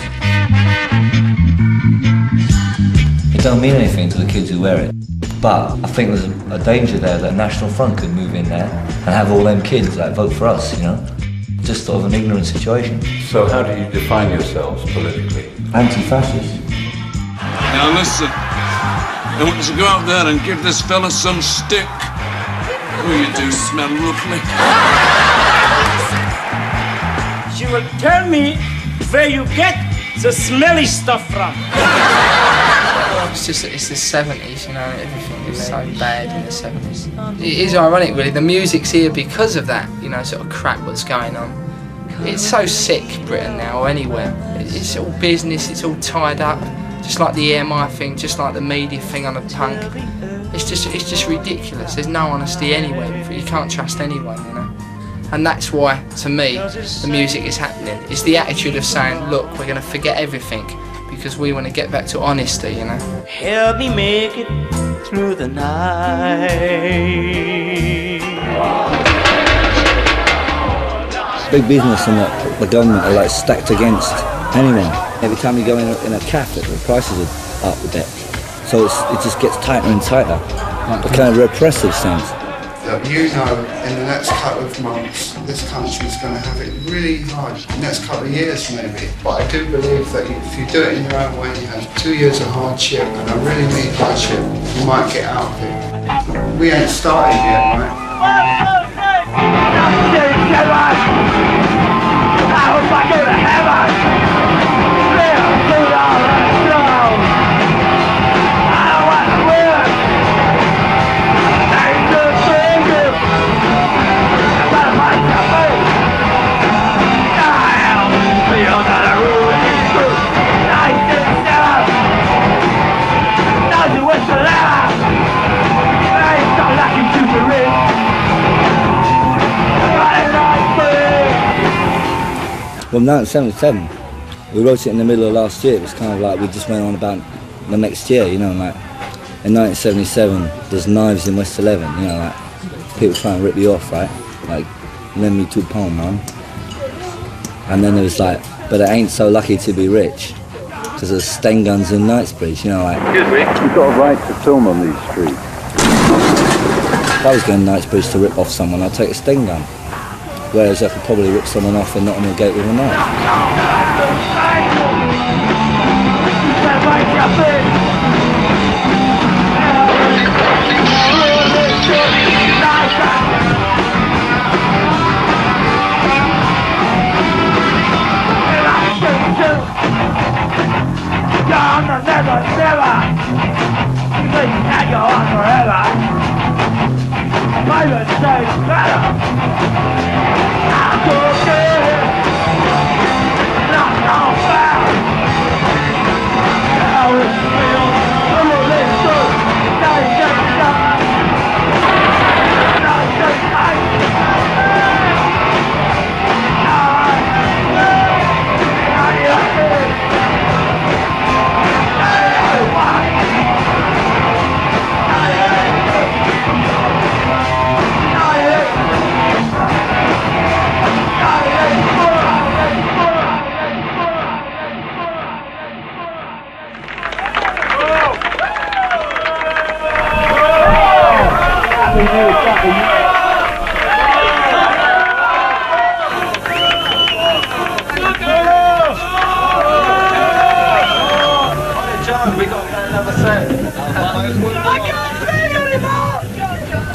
It don't mean anything to the kids who wear it. But I think there's a danger there that National Front could move in there and have all them kids like vote for us, you know? Just sort of an ignorant situation. So how do you define yourselves politically? Anti-fascist. Now listen, I want you to go out there and give this fella some stick. Oh, you do smell lovely. She will tell me where you get the smelly stuff from. It's the 70s, you know, everything was so bad in the 70s. It is ironic really, the music's here because of that, you know, sort of crap what's going on. It's so sick, Britain now, or anywhere. It's all business, it's all tied up, just like the EMI thing, just like the media thing on the punk. It's just ridiculous, there's no honesty anywhere, you can't trust anyone, you know. And that's why, to me, the music is happening. It's the attitude of saying, look, we're going to forget everything, because we want to get back to honesty, you know. Help me make it through the night. Big business and the government are like stacked against anyone. Every time you go in a cafe, the prices are up a bit. So it just gets tighter and tighter. The kind of repressive sense. You know, in the next couple of months, this country's going to have it really hard. The next couple of years, maybe. But I do believe that if you do it in your own way, you have 2 years of hardship, and I really mean hardship, you might get out of it. We ain't started yet, right? I hope I go to heaven. Well, 1977, we wrote it in the middle of last year. It was kind of like we just went on about the next year, you know, like in 1977, there's knives in West 11, you know, like people trying to rip you off, right? Like, lend me £2, man. And then there was like, but it ain't so lucky to be rich, because there's Sten guns in Knightsbridge, you know, like. Excuse me? You've got a right to film on these streets. If I was going to Knightsbridge to rip off someone, I'd take a Sten gun. Whereas I could probably rip someone off in Nottingham Gate with a knife. Never. You think you can't go on forever. Private stays better. I'm talking. Not no fair. Now it's real. I'm a little. Now it's just stuff. Now it's just time.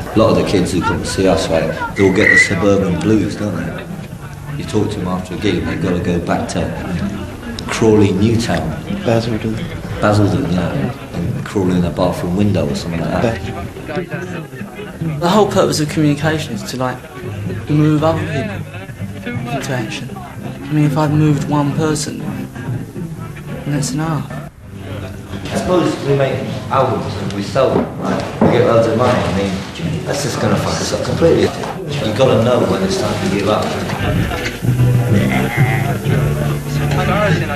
A lot of the kids who come to see us, right, they all get the suburban blues, don't they? You talk to them after a gig and they've got to go back to Crawley, Newtown. Basildon, yeah. And crawl in a bathroom window or something like that. The whole purpose of communication is to, like, move other people into action. I mean, if I've moved one person, then that's enough. I suppose we make albums and we sell them, right? We get loads of money. I mean, that's just going to fuck us up completely. You've got to know when it's time to give up.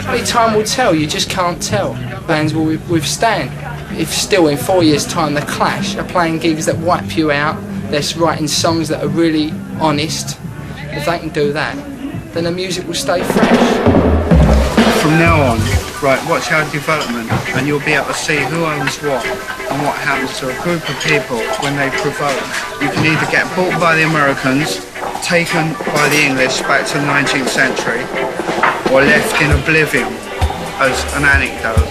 Only time will tell, you just can't tell. Bands will withstand. If still in 4 years' time the Clash are playing gigs that wipe you out, they're writing songs that are really honest, if they can do that, then the music will stay fresh. From now on, right, watch our development and you'll be able to see who owns what and what happens to a group of people when they provoke. You can either get bought by the Americans, taken by the English back to the 19th century, or left in oblivion as an anecdote.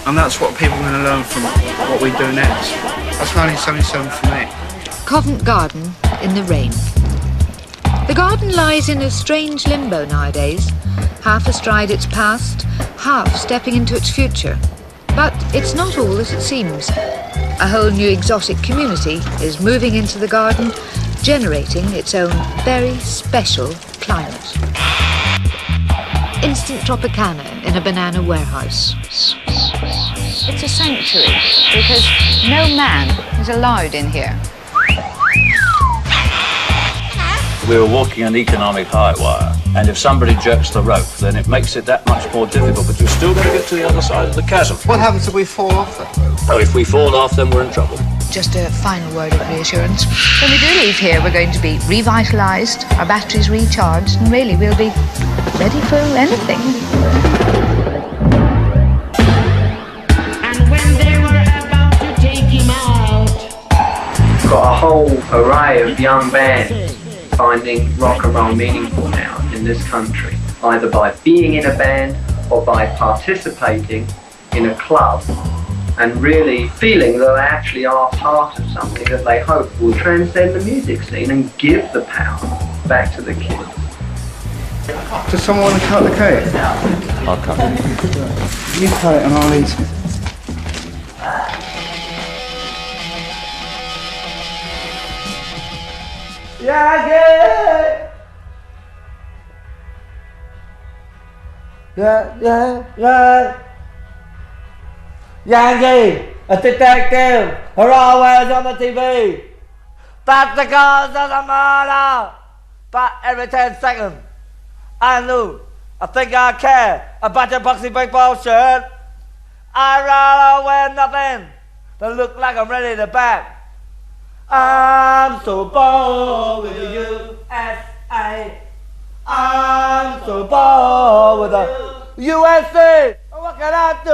And that's what people are going to learn from what we do next. That's 1977 for me. Covent Garden in the rain. The garden lies in a strange limbo nowadays, half astride its past, half stepping into its future. But it's not all as it seems. A whole new exotic community is moving into the garden, generating its own very special climate. Instant Tropicana in a banana warehouse. It's a sanctuary because no man is allowed in here. We were walking an economic high wire, and if somebody jerks the rope, then it makes it that much more difficult, but you're still going to get to the other side of the chasm. What happens if we fall off that rope? Oh, if we fall off, then we're in trouble. Just a final word of reassurance. When we do leave here, we're going to be revitalised, our batteries recharged, and really we'll be ready for anything. And when they were about to take him out, got a whole array of young bands finding rock and roll meaningful now in this country, either by being in a band or by participating in a club and really feeling that they actually are part of something that they hope will transcend the music scene and give the power back to the kids. Does someone want to cut the cake? I'll cut it. You cut it and I'll eat it. Yeah. Yankee, a detective, are always on the TV. That's the cause of the murder. But every 10 seconds, I knew, I think I care about your boxy big bullshit. I'd rather wear nothing that look like I'm ready to back. I'm so bored with the USA. I'm so bored with the USA. What can I do?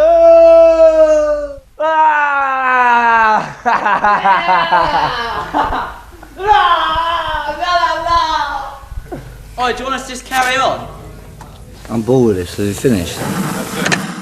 Oh, do you want us to just carry on? I'm bored with this, so we finished. That's it.